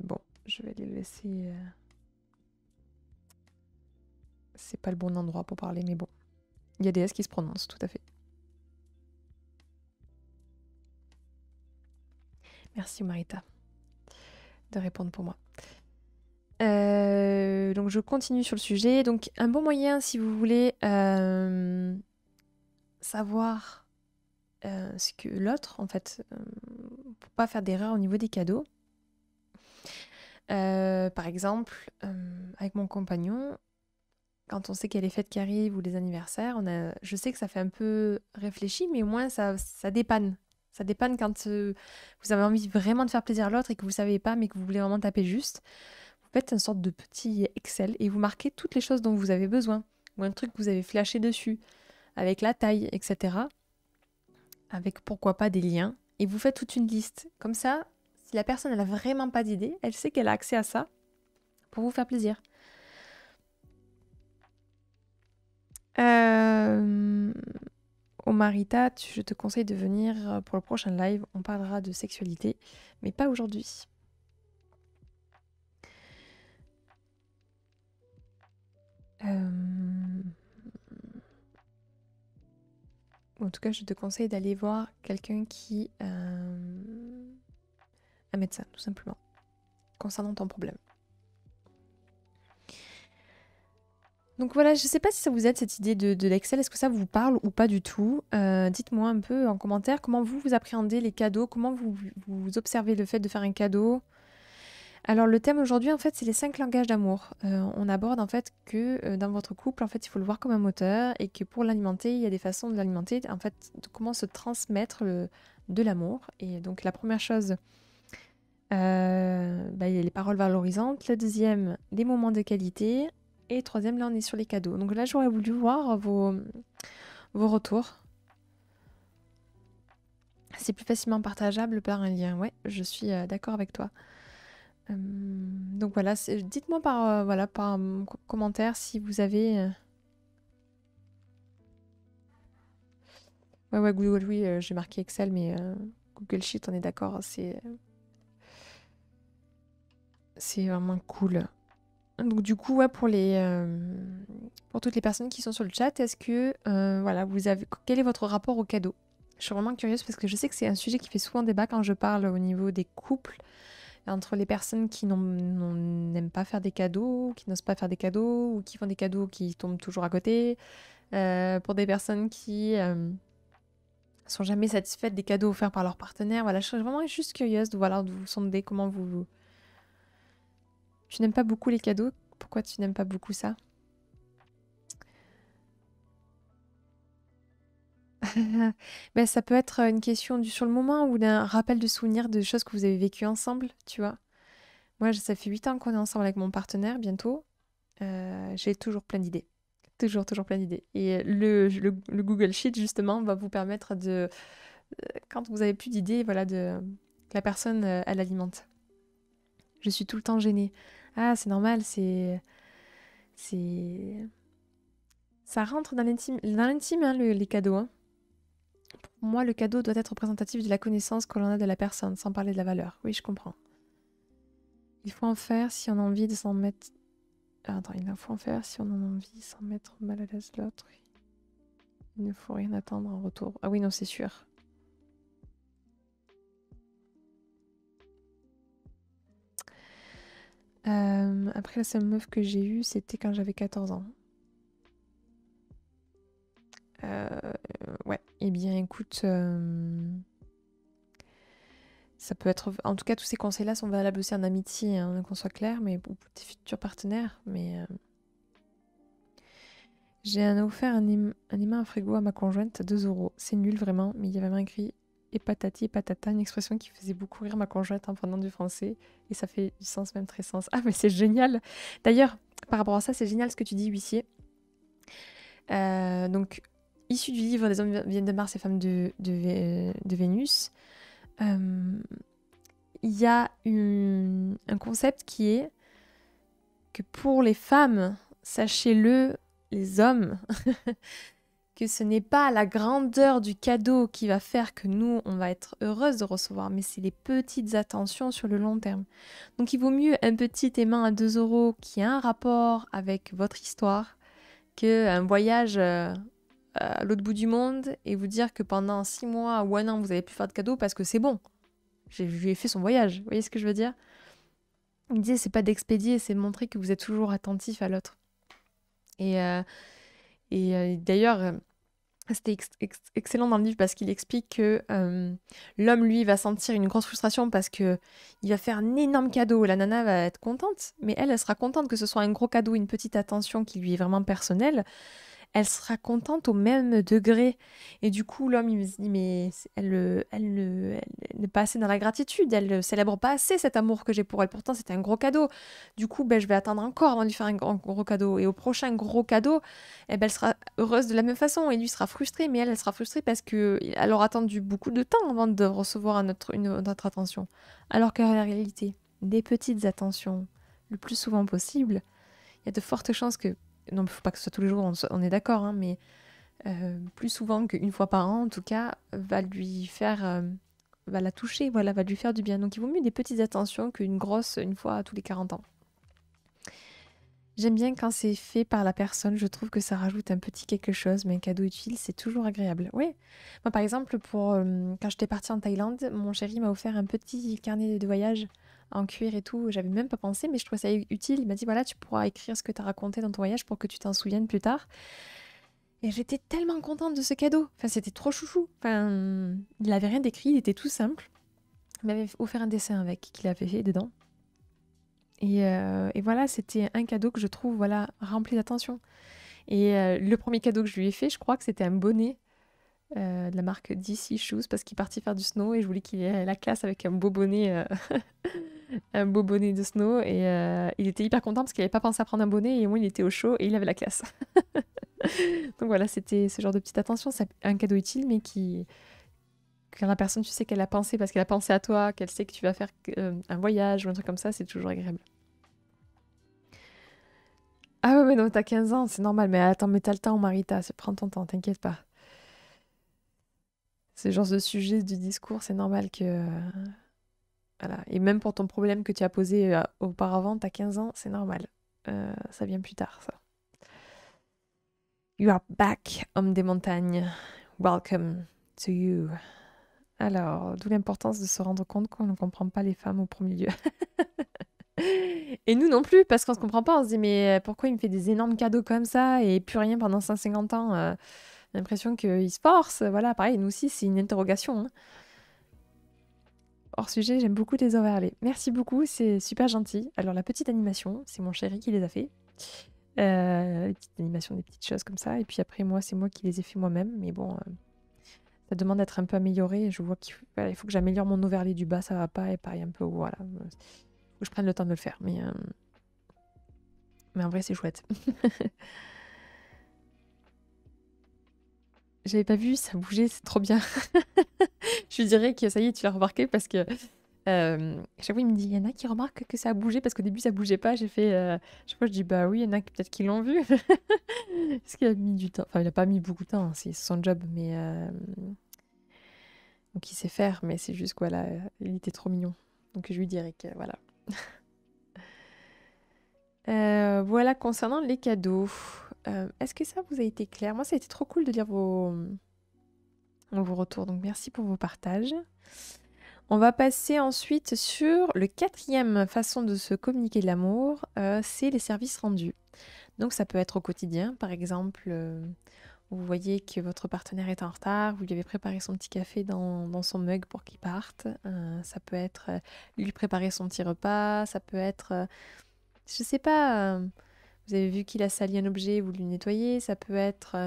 Bon, je vais les laisser... C'est pas le bon endroit pour parler, mais bon. Il y a des S qui se prononcent, tout à fait. Merci Marita de répondre pour moi. Donc je continue sur le sujet. Donc un bon moyen si vous voulez savoir ce que l'autre, en fait, pour pas faire d'erreur au niveau des cadeaux. Par exemple, avec mon compagnon, quand on sait qu'il y a les fêtes qui arrivent ou les anniversaires, je sais que ça fait un peu réfléchi, mais au moins ça dépanne. Ça dépanne quand vous avez envie vraiment de faire plaisir à l'autre et que vous ne savez pas, mais que vous voulez vraiment taper juste. Vous faites une sorte de petit Excel et vous marquez toutes les choses dont vous avez besoin. Ou un truc que vous avez flashé dessus, avec la taille, etc. Avec pourquoi pas des liens. Et vous faites toute une liste. Comme ça, si la personne n'a vraiment pas d'idée, elle sait qu'elle a accès à ça pour vous faire plaisir. Omarita, je te conseille de venir pour le prochain live. On parlera de sexualité, mais pas aujourd'hui. En tout cas, je te conseille d'aller voir quelqu'un un médecin, tout simplement, concernant ton problème. Donc voilà, je ne sais pas si ça vous aide cette idée de l'Excel, est-ce que ça vous parle ou pas du tout? Dites-moi un peu en commentaire comment vous appréhendez les cadeaux, comment vous observez le fait de faire un cadeau. Alors le thème aujourd'hui en fait c'est les 5 langages d'amour. On aborde en fait que dans votre couple en fait il faut le voir comme un moteur et que pour l'alimenter il y a des façons de l'alimenter, en fait de comment se transmettre de l'amour. Et donc la première chose, il y a les paroles valorisantes, la deuxième les moments de qualité et troisième là on est sur les cadeaux. Donc là j'aurais voulu voir vos retours. C'est plus facilement partageable par un lien, ouais je suis d'accord avec toi. Donc voilà, dites-moi par commentaire si vous avez... Ouais, Google, oui, j'ai marqué Excel, mais Google Sheet, on est d'accord, c'est vraiment cool. Donc du coup, ouais, pour toutes les personnes qui sont sur le chat, est-ce que, quel est votre rapport au cadeau? Je suis vraiment curieuse parce que je sais que c'est un sujet qui fait souvent débat quand je parle au niveau des couples. Entre les personnes qui n'aiment pas faire des cadeaux, qui n'osent pas faire des cadeaux, ou qui font des cadeaux qui tombent toujours à côté, pour des personnes qui sont jamais satisfaites des cadeaux offerts par leur partenaire. Voilà, je suis vraiment juste curieuse de vous sonder comment vous... Tu n'aimes pas beaucoup les cadeaux? Pourquoi tu n'aimes pas beaucoup ça? Ben, ça peut être une question sur le moment ou d'un rappel de souvenirs de choses que vous avez vécues ensemble, tu vois. Moi, ça fait 8 ans qu'on est ensemble avec mon partenaire, bientôt. J'ai toujours plein d'idées. Toujours plein d'idées. Et le Google Sheet, justement, va vous permettre quand vous avez plus d'idées, voilà, que la personne, elle alimente. Je suis tout le temps gênée. Ah, c'est normal, c'est... Ça rentre dans l'intime, hein, les cadeaux. Hein. Pour moi, le cadeau doit être représentatif de la connaissance que l'on a de la personne, sans parler de la valeur. Oui, je comprends. Il faut en faire si on a envie de s'en mettre... Attends, il faut en faire si on en a envie sans mettre mal à l'aise l'autre. Il ne faut rien attendre en retour. Ah oui, non, c'est sûr. Après, la seule meuf que j'ai eue, c'était quand j'avais 14 ans. Ouais, eh bien, écoute, ça peut être... En tout cas, tous ces conseils-là sont valables aussi en amitié, hein, qu'on soit clair, mais pour tes futurs partenaires. Mais j'ai offert un aimant à frigo à ma conjointe à 2 €. C'est nul, vraiment, mais il y avait même écrit « et patati et patata », une expression qui faisait beaucoup rire ma conjointe en prenant du français. Et ça fait du sens, même très sens. Ah, mais c'est génial! D'ailleurs, par rapport à ça, c'est génial ce que tu dis, huissier. Donc, issu du livre Des hommes viennent de Mars et femmes de Vénus, il y a un concept qui est que pour les femmes, sachez-le, les hommes, que ce n'est pas la grandeur du cadeau qui va faire que nous, on va être heureuse de recevoir, mais c'est les petites attentions sur le long terme. Donc il vaut mieux un petit aimant à 2 € qui a un rapport avec votre histoire qu'un voyage à l'autre bout du monde et vous dire que pendant 6 mois ou un an, vous n'avez plus faire de cadeaux parce que c'est bon. Je lui ai fait son voyage, vous voyez ce que je veux dire? L'idée, c'est pas d'expédier, c'est de montrer que vous êtes toujours attentif à l'autre. Et d'ailleurs, C'était excellent dans le livre parce qu'il explique que l'homme, lui, va sentir une grosse frustration parce que il va faire un énorme cadeau. La nana va être contente, mais elle sera contente que ce soit un gros cadeau, une petite attention qui lui est vraiment personnelle. Elle sera contente au même degré. Et du coup, l'homme, il se dit, mais elle n'est pas assez dans la gratitude, elle ne célèbre pas assez cet amour que j'ai pour elle. Pourtant, c'était un gros cadeau. Du coup, ben, je vais attendre encore avant de lui faire un gros cadeau. Et au prochain gros cadeau, eh ben, elle sera heureuse de la même façon. Et lui sera frustré, mais elle sera frustrée parce qu'elle aura attendu beaucoup de temps avant de recevoir notre attention. Alors qu'en réalité, des petites attentions, le plus souvent possible, il y a de fortes chances que non, il ne faut pas que ce soit tous les jours, on est d'accord, hein, mais plus souvent qu'une fois par an, en tout cas, va la toucher, voilà, va lui faire du bien. Donc il vaut mieux des petites attentions qu'une grosse une fois tous les 40 ans. J'aime bien quand c'est fait par la personne, je trouve que ça rajoute un petit quelque chose, mais un cadeau utile, c'est toujours agréable. Oui, moi par exemple, quand j'étais partie en Thaïlande, mon chéri m'a offert un petit carnet de voyage en cuir et tout. J'avais même pas pensé, mais je trouvais ça utile. Il m'a dit, voilà, tu pourras écrire ce que tu as raconté dans ton voyage pour que tu t'en souviennes plus tard. Et j'étais tellement contente de ce cadeau. Enfin, c'était trop chouchou. Enfin, il avait rien d'écrit, il était tout simple. Il m'avait offert un dessin avec qu'il avait fait dedans. Et voilà, c'était un cadeau que je trouve voilà, rempli d'attention. Et le premier cadeau que je lui ai fait, je crois que c'était un bonnet de la marque DC Shoes parce qu'il partit faire du snow et je voulais qu'il ait la classe avec un beau bonnet, un beau bonnet de snow. Et il était hyper content parce qu'il n'avait pas pensé à prendre un bonnet et moi il était au chaud et il avait la classe. Donc voilà, c'était ce genre de petite attention. C'est un cadeau utile mais quand la personne, tu sais qu'elle a pensé parce qu'elle a pensé à toi, qu'elle sait que tu vas faire un voyage ou un truc comme ça, c'est toujours agréable. Ah ouais, non, t'as 15 ans, c'est normal. Mais attends, mais t'as le temps, Marita. Prends ton temps, t'inquiète pas. Ce genre de sujet du discours, c'est normal que... voilà. Et même pour ton problème que tu as posé auparavant, t'as 15 ans, c'est normal. Ça vient plus tard, ça. You are back, homme des montagnes. Welcome to you. Alors, d'où l'importance de se rendre compte qu'on ne comprend pas les femmes au premier lieu. Et nous non plus, parce qu'on se comprend pas. On se dit, mais pourquoi il me fait des énormes cadeaux comme ça et plus rien pendant 150 ans J'ai l'impression qu'il se force. Voilà, pareil, nous aussi, c'est une interrogation. Hein. Hors sujet, j'aime beaucoup les overlays. Merci beaucoup, c'est super gentil. Alors, la petite animation, c'est mon chéri qui les a fait. Les petites animations, des petites choses comme ça. Et puis après, moi, c'est moi qui les ai fait moi-même. Mais bon, ça demande d'être un peu amélioré. Je vois qu'il faut que j'améliore mon overlay du bas, ça va pas. Et pareil, un peu, voilà. Faut que je prenne le temps de le faire. Mais en vrai, c'est chouette. J'avais pas vu, ça bougeait, c'est trop bien. Je lui dirais que ça y est, tu l'as remarqué parce que chaque fois il me dit, il y en a qui remarquent que ça a bougé parce qu'au début ça bougeait pas. J'ai fait, chaque fois je dis, bah oui, il y en a qui peut-être qui l'ont vu. Parce qu'il a mis du temps. Enfin, il a pas mis beaucoup de temps, hein, c'est son job, mais donc il sait faire, mais c'est juste quoi là, il était trop mignon. Donc je lui dirais que voilà. Voilà concernant les cadeaux. Est-ce que ça vous a été clair? Moi, ça a été trop cool de lire vos retours. Donc merci pour vos partages. On va passer ensuite sur le 4e façon de se communiquer de l'amour, c'est les services rendus. Donc ça peut être au quotidien, par exemple, vous voyez que votre partenaire est en retard, vous lui avez préparé son petit café dans son mug pour qu'il parte. Ça peut être lui préparer son petit repas, ça peut être, je sais pas, vous avez vu qu'il a sali un objet, vous lui nettoyez, ça peut être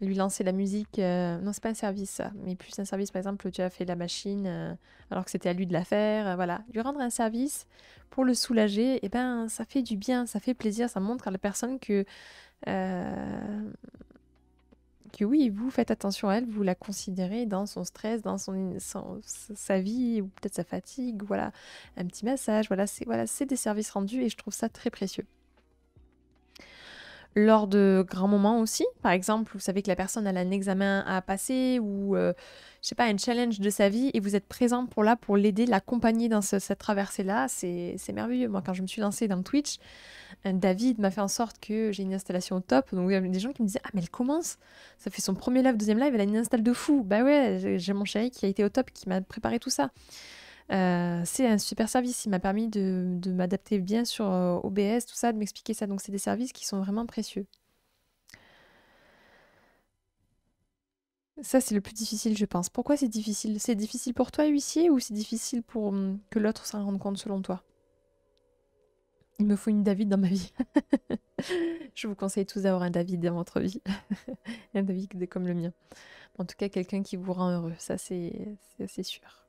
lui lancer la musique. Non, c'est pas un service, ça, mais plus un service, par exemple, tu as fait la machine alors que c'était à lui de la faire. Voilà, lui rendre un service pour le soulager, et ben ça fait du bien, ça fait plaisir, ça montre à la personne que oui, vous faites attention à elle, vous la considérez dans son stress, dans sa vie, ou peut-être sa fatigue, voilà, un petit massage, c'est des services rendus et je trouve ça très précieux. Lors de grands moments aussi, par exemple, vous savez que la personne a un examen à passer ou, je sais pas, un challenge de sa vie et vous êtes présent pour l'aider, l'accompagner dans cette traversée-là, c'est merveilleux. Moi, quand je me suis lancée dans le Twitch, David m'a fait en sorte que j'ai une installation au top. Donc il y avait des gens qui me disaient, ah mais elle commence, ça fait son premier live, deuxième live, elle a une install de fou. Bah ouais, j'ai mon chéri qui a été au top, qui m'a préparé tout ça. C'est un super service, il m'a permis de m'adapter bien sur OBS, tout ça, de m'expliquer ça. Donc c'est des services qui sont vraiment précieux. Ça, c'est le plus difficile, je pense. Pourquoi c'est difficile? C'est difficile pour toi, huissier, ou c'est difficile pour que l'autre s'en rende compte selon toi? Il me faut une David dans ma vie. Je vous conseille tous d'avoir un David dans votre vie. Un David comme le mien. En tout cas, quelqu'un qui vous rend heureux. Ça, c'est sûr.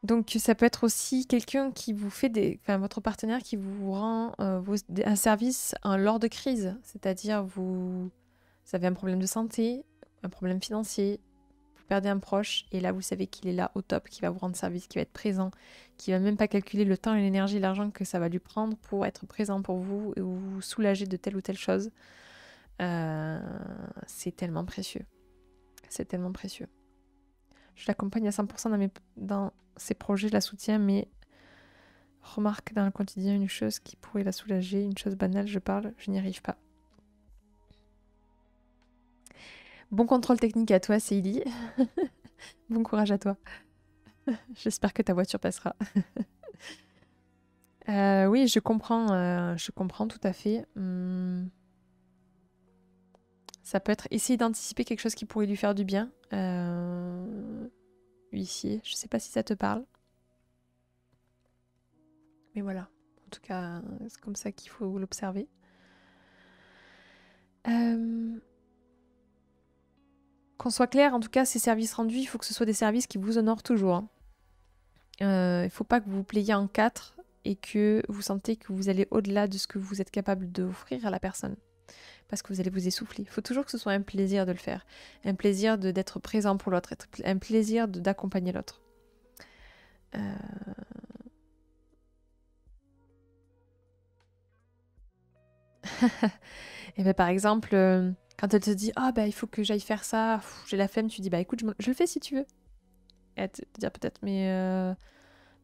Donc, ça peut être aussi quelqu'un qui vous fait enfin, votre partenaire qui vous rend un service lors de crise. C'est-à-dire, vous avez un problème de santé, un problème financier, vous perdez un proche, et là, vous savez qu'il est là au top, qu'il va vous rendre service, qu'il va être présent, qu'il va même pas calculer le temps et l'énergie, l'argent que ça va lui prendre pour être présent pour vous et vous soulager de telle ou telle chose. C'est tellement précieux. C'est tellement précieux. Je l'accompagne à 100% dans ses projets, je la soutiens, mais remarque dans le quotidien une chose qui pourrait la soulager, une chose banale, je n'y arrive pas. Bon contrôle technique à toi, Célie. Bon courage à toi. J'espère que ta voiture passera. Oui, je comprends tout à fait. Ça peut être essayer d'anticiper quelque chose qui pourrait lui faire du bien. Huissier, je sais pas si ça te parle. Mais voilà, en tout cas, c'est comme ça qu'il faut l'observer. Qu'on soit clair, en tout cas, ces services rendus, il faut que ce soit des services qui vous honorent toujours. Il ne faut pas que vous vous pliez en quatre et que vous sentez que vous allez au-delà de ce que vous êtes capable d'offrir à la personne. Parce que vous allez vous essouffler. Il faut toujours que ce soit un plaisir de le faire. Un plaisir d'être présent pour l'autre. Un plaisir d'accompagner l'autre. Et bien, par exemple, quand elle te dit « Ah, il faut que j'aille faire ça, j'ai la flemme », tu dis « Bah écoute, je le fais si tu veux. » Et elle te dire peut-être « Mais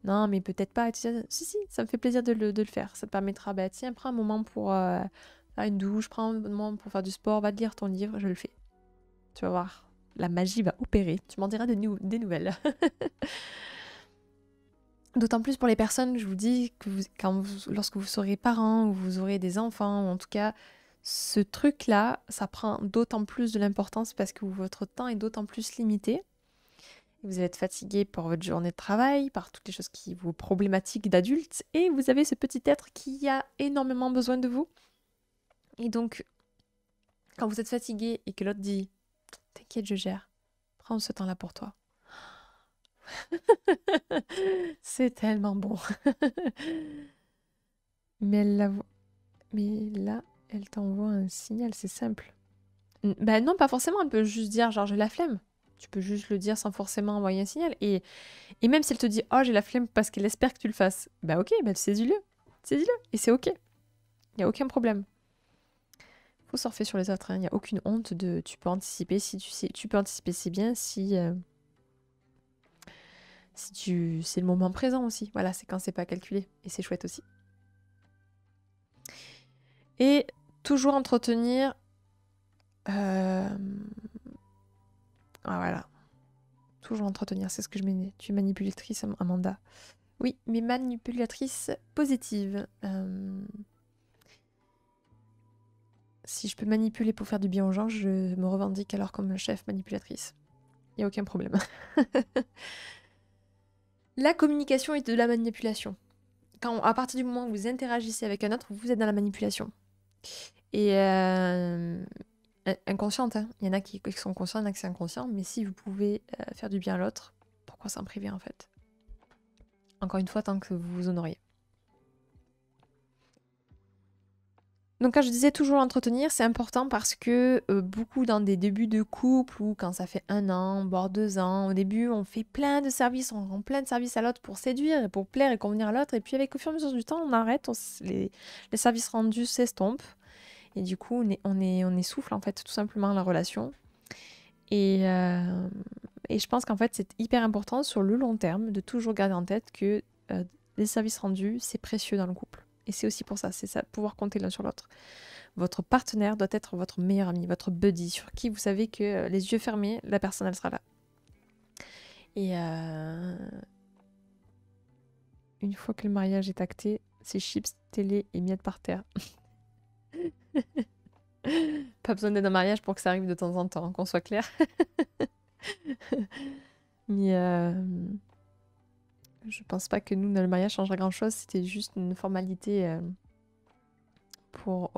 non, mais peut-être pas. » Et tu dis « Si, ça me fait plaisir de le faire. Ça te permettra, tiens, prends un moment pour une douche, prends un moment pour faire du sport, va te lire ton livre, je le fais. » Tu vas voir, la magie va opérer. Tu m'en diras des nouvelles. D'autant plus pour les personnes, je vous dis, que lorsque vous serez parents ou vous aurez des enfants, ou en tout cas, ce truc-là, ça prend d'autant plus de l'importance parce que votre temps est d'autant plus limité. Vous allez être fatigué par votre journée de travail, par toutes les choses qui vous problématiques d'adultes, et vous avez ce petit être qui a énormément besoin de vous. Et donc, quand vous êtes fatigué et que l'autre dit « T'inquiète, je gère, prends ce temps-là pour toi ». C'est tellement bon. Mais là, elle t'envoie un signal, c'est simple. Ben non, pas forcément, elle peut juste dire genre j'ai la flemme. Tu peux juste le dire sans forcément envoyer un signal. Et même si elle te dit oh j'ai la flemme parce qu'elle espère que tu le fasses, bah ok, saisis-le. Saisis-le. Et c'est ok. Il n'y a aucun problème. Faut surfer sur les autres, il n'y a aucune honte de. Tu peux anticiper si tu sais. Tu peux anticiper, c'est bien si. C'est le moment présent aussi. Voilà, c'est quand c'est pas calculé. Et c'est chouette aussi. Et toujours entretenir. Voilà. Toujours entretenir, c'est ce que je mets. Tu es manipulatrice, Amanda. Oui, mais manipulatrice positive. Si je peux manipuler pour faire du bien aux gens, je me revendique alors comme chef manipulatrice. Il n'y a aucun problème. La communication est de la manipulation. À partir du moment où vous interagissez avec un autre, vous êtes dans la manipulation. Et inconsciente, hein. Il y en a qui sont conscients, il y en a qui sont inconscients, mais si vous pouvez faire du bien à l'autre, pourquoi s'en priver en fait? Encore une fois, tant que vous vous honoriez. Donc quand je disais toujours l'entretenir, c'est important parce que beaucoup dans des débuts de couple ou quand ça fait 1 an, voire 2 ans, au début on fait plein de services, on rend plein de services à l'autre pour séduire, et pour plaire et convenir à l'autre, et puis avec au fur et à mesure du temps on arrête, les services rendus s'estompent, et du coup on essouffle en fait tout simplement la relation. Et je pense qu'en fait c'est hyper important sur le long terme de toujours garder en tête que les services rendus c'est précieux dans le couple. Et c'est aussi pour ça, c'est ça, pouvoir compter l'un sur l'autre. Votre partenaire doit être votre meilleur ami, votre buddy, sur qui vous savez que les yeux fermés, la personne, elle sera là. Et une fois que le mariage est acté, c'est chips, télé et miettes par terre. Pas besoin d'être en mariage pour que ça arrive de temps en temps, hein, qu'on soit clair. Mais je pense pas que nous, dans le mariage, changerait grand-chose. C'était juste une formalité pour,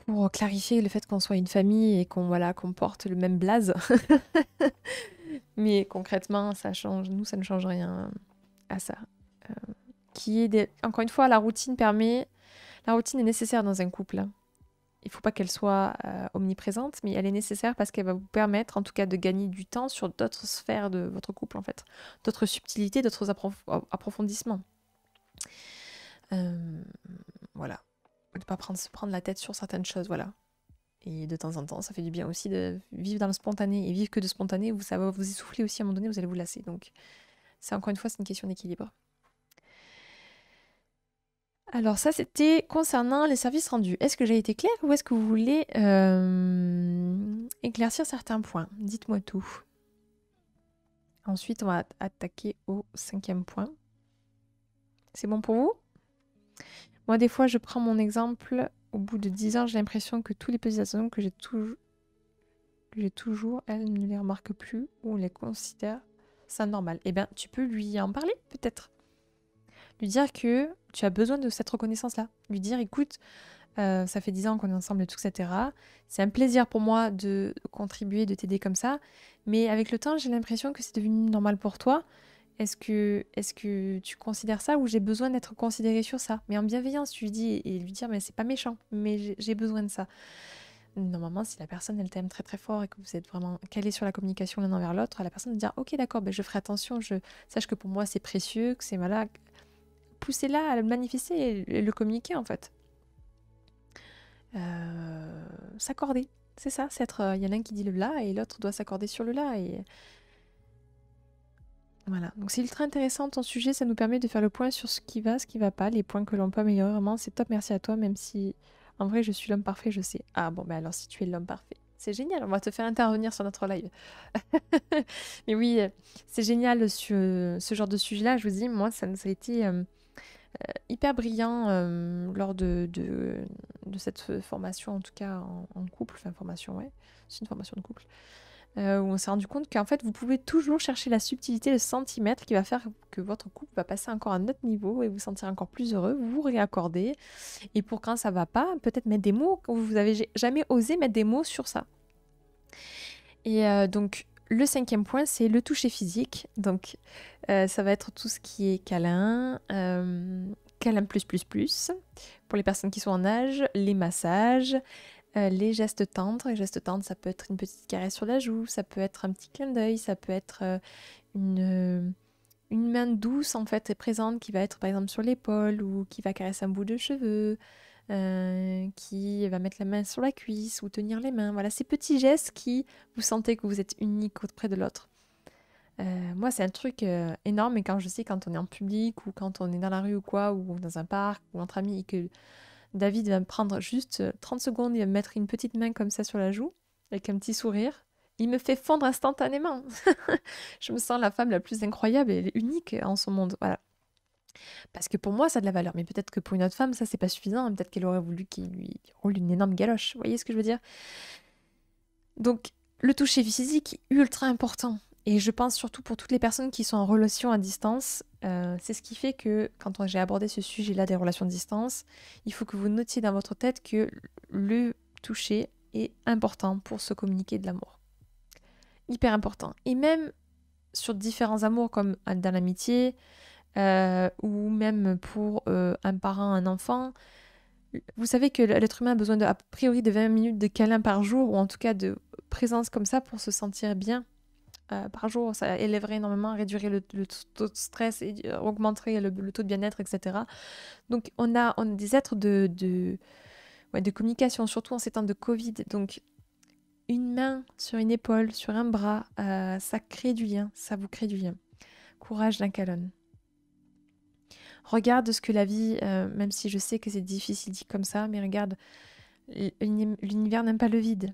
pour clarifier le fait qu'on soit une famille et qu'on voilà, qu'on porte le même blaze. Mais concrètement, ça change. Nous, ça ne change rien à ça. Encore une fois, la routine permet... La routine est nécessaire dans un couple, hein. Il ne faut pas qu'elle soit omniprésente, mais elle est nécessaire parce qu'elle va vous permettre, en tout cas, de gagner du temps sur d'autres sphères de votre couple, en fait. D'autres subtilités, d'autres approfondissements. Voilà. Ne pas se prendre la tête sur certaines choses, voilà. Et de temps en temps, ça fait du bien aussi de vivre dans le spontané. Et vivre que de spontané, ça va vous essouffler aussi à un moment donné, vous allez vous lasser. Donc, c'est encore une fois, c'est une question d'équilibre. Alors ça, c'était concernant les services rendus. Est-ce que j'ai été claire ou est-ce que vous voulez éclaircir certains points? Dites-moi tout. Ensuite, on va attaquer au 5e point. C'est bon pour vous? Moi, des fois, je prends mon exemple. Au bout de 10 ans, j'ai l'impression que tous les petits actions que j'ai toujours, elle ne les remarque plus ou on les considère ça normal. Eh bien, tu peux lui en parler, peut-être. Lui dire que tu as besoin de cette reconnaissance-là. Lui dire, écoute, ça fait 10 ans qu'on est ensemble et tout, etc. C'est un plaisir pour moi de contribuer, de t'aider comme ça. Mais avec le temps, j'ai l'impression que c'est devenu normal pour toi. Est-ce que tu considères ça ou j'ai besoin d'être considérée sur ça? Mais en bienveillance, tu lui dis et lui dire, mais c'est pas méchant, mais j'ai besoin de ça. Normalement, si la personne, elle t'aime très très fort et que vous êtes vraiment calé sur la communication l'un envers l'autre, la personne va dire, ok, d'accord, ben, je ferai attention, sache que pour moi, c'est précieux, que c'est malade. Poussez-la à le manifester et le communiquer, en fait. S'accorder, c'est ça, c'est être... Il y en a un qui dit le là et l'autre doit s'accorder sur le là. Et voilà, donc c'est ultra intéressant ton sujet, ça nous permet de faire le point sur ce qui va pas, les points que l'on peut améliorer. Vraiment, c'est top, merci à toi, même si en vrai je suis l'homme parfait, je sais. Ah bon, ben alors si tu es l'homme parfait, c'est génial, on va te faire intervenir sur notre live. Mais oui, c'est génial ce genre de sujet-là, je vous dis, moi ça a été hyper brillant lors de cette formation, en tout cas en couple, enfin formation, ouais, c'est une formation de couple. Où on s'est rendu compte qu'en fait, vous pouvez toujours chercher la subtilité, le centimètre qui va faire que votre couple va passer encore à un autre niveau et vous sentir encore plus heureux, vous vous réaccorder. Et pour quand ça va pas, peut-être mettre des mots, quand vous avez jamais osé mettre des mots sur ça. Et donc, le 5e point, c'est le toucher physique. Donc, ça va être tout ce qui est câlin, câlin plus, pour les personnes qui sont en âge, les massages, les gestes tendres. Les gestes tendres, ça peut être une petite caresse sur la joue, ça peut être un petit clin d'œil, ça peut être une main douce en fait et présente qui va être par exemple sur l'épaule ou qui va caresser un bout de cheveux, qui va mettre la main sur la cuisse ou tenir les mains. Voilà, ces petits gestes qui vous sentez que vous êtes unique auprès de l'autre. Moi, c'est un truc énorme et quand je sais quand on est en public ou quand on est dans la rue ou quoi, ou dans un parc ou entre amis et que David va me prendre juste 30 secondes, il va me mettre une petite main comme ça sur la joue, avec un petit sourire. Il me fait fondre instantanément. Je me sens la femme la plus incroyable et unique en son monde. Voilà. Parce que pour moi, ça a de la valeur. Mais peut-être que pour une autre femme, ça, c'est pas suffisant. Peut-être qu'elle aurait voulu qu'il lui roule une énorme galoche. Vous voyez ce que je veux dire? Donc, le toucher physique, ultra important. Et je pense surtout pour toutes les personnes qui sont en relation à distance, c'est ce qui fait que quand j'ai abordé ce sujet-là des relations de distance, il faut que vous notiez dans votre tête que le toucher est important pour se communiquer de l'amour. Hyper important. Et même sur différents amours comme dans l'amitié, ou même pour un parent, un enfant, vous savez que l'être humain a besoin a priori de 20 minutes de câlin par jour, ou en tout cas de présence comme ça pour se sentir bien. Par jour, ça élèverait énormément, réduirait le taux de stress et augmenterait le taux de bien-être, etc. Donc, on a des êtres de communication, surtout en ces temps de Covid. Donc, une main sur une épaule, sur un bras, ça crée du lien, ça vous crée du lien. Courage d'un câlin. Regarde ce que la vie, même si je sais que c'est difficile dit comme ça, mais regarde, l'univers n'aime pas le vide.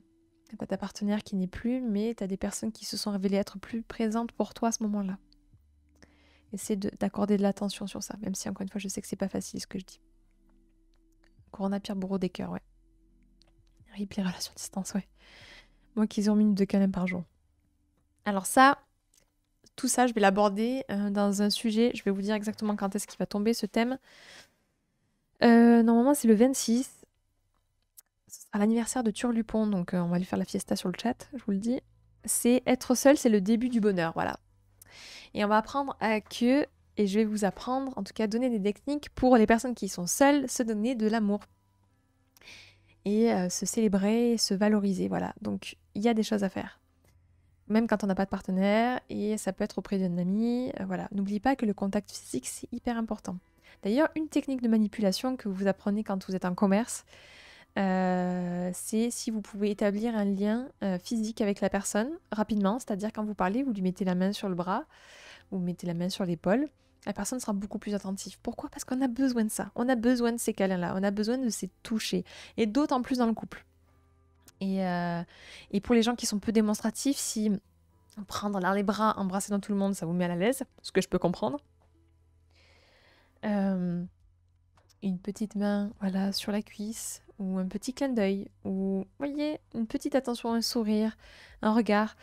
T'as ta partenaire qui n'est plus, mais t'as des personnes qui se sont révélées être plus présentes pour toi à ce moment-là. Essaie d'accorder de l'attention sur ça, même si encore une fois je sais que c'est pas facile ce que je dis. Corona Pierre Bourreau des cœurs, ouais. Rip les relations à distance, ouais. Moi qui ont minutes de câlin par jour. Alors ça, tout ça, je vais l'aborder dans un sujet. Je vais vous dire exactement quand est-ce qu'il va tomber ce thème. Normalement, c'est le 26. Ce sera l'anniversaire de Turlupon, donc on va lui faire la fiesta sur le chat, je vous le dis. C'est être seul, c'est le début du bonheur, voilà. Et on va apprendre et je vais vous apprendre, en tout cas, donner des techniques pour les personnes qui sont seules, se donner de l'amour. Et se célébrer, se valoriser, voilà. Donc, il y a des choses à faire. Même quand on n'a pas de partenaire, et ça peut être auprès d'un ami, voilà. N'oubliez pas que le contact physique, c'est hyper important. D'ailleurs, une technique de manipulation que vous apprenez quand vous êtes en commerce, c'est si vous pouvez établir un lien physique avec la personne rapidement, c'est-à-dire quand vous parlez, vous lui mettez la main sur le bras, vous mettez la main sur l'épaule, la personne sera beaucoup plus attentive. Pourquoi? Parce qu'on a besoin de ça, on a besoin de ces câlins-là, on a besoin de ces touchés, et d'autant plus dans le couple. Et pour les gens qui sont peu démonstratifs, si prendre dans les bras, embrasser dans tout le monde, ça vous met mal à l'aise, ce que je peux comprendre. Une petite main, voilà, sur la cuisse, ou un petit clin d'œil, ou, voyez, une petite attention, un sourire, un regard.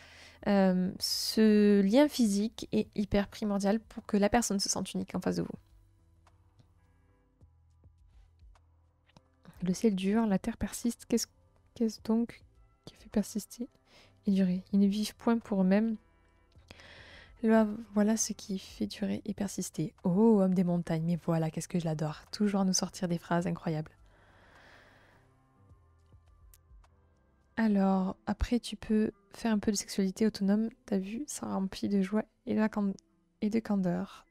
Ce lien physique est hyper primordial pour que la personne se sente unique en face de vous. Le ciel dure, la terre persiste. Qu'est-ce donc qui fait persister et durer? Ils ne vivent point pour eux-mêmes. Voilà ce qui fait durer et persister. Oh, homme des montagnes, mais voilà, qu'est-ce que je l'adore. Toujours nous sortir des phrases incroyables. Alors, après, tu peux faire un peu de sexualité autonome. T'as vu, ça remplit de joie et de candeur.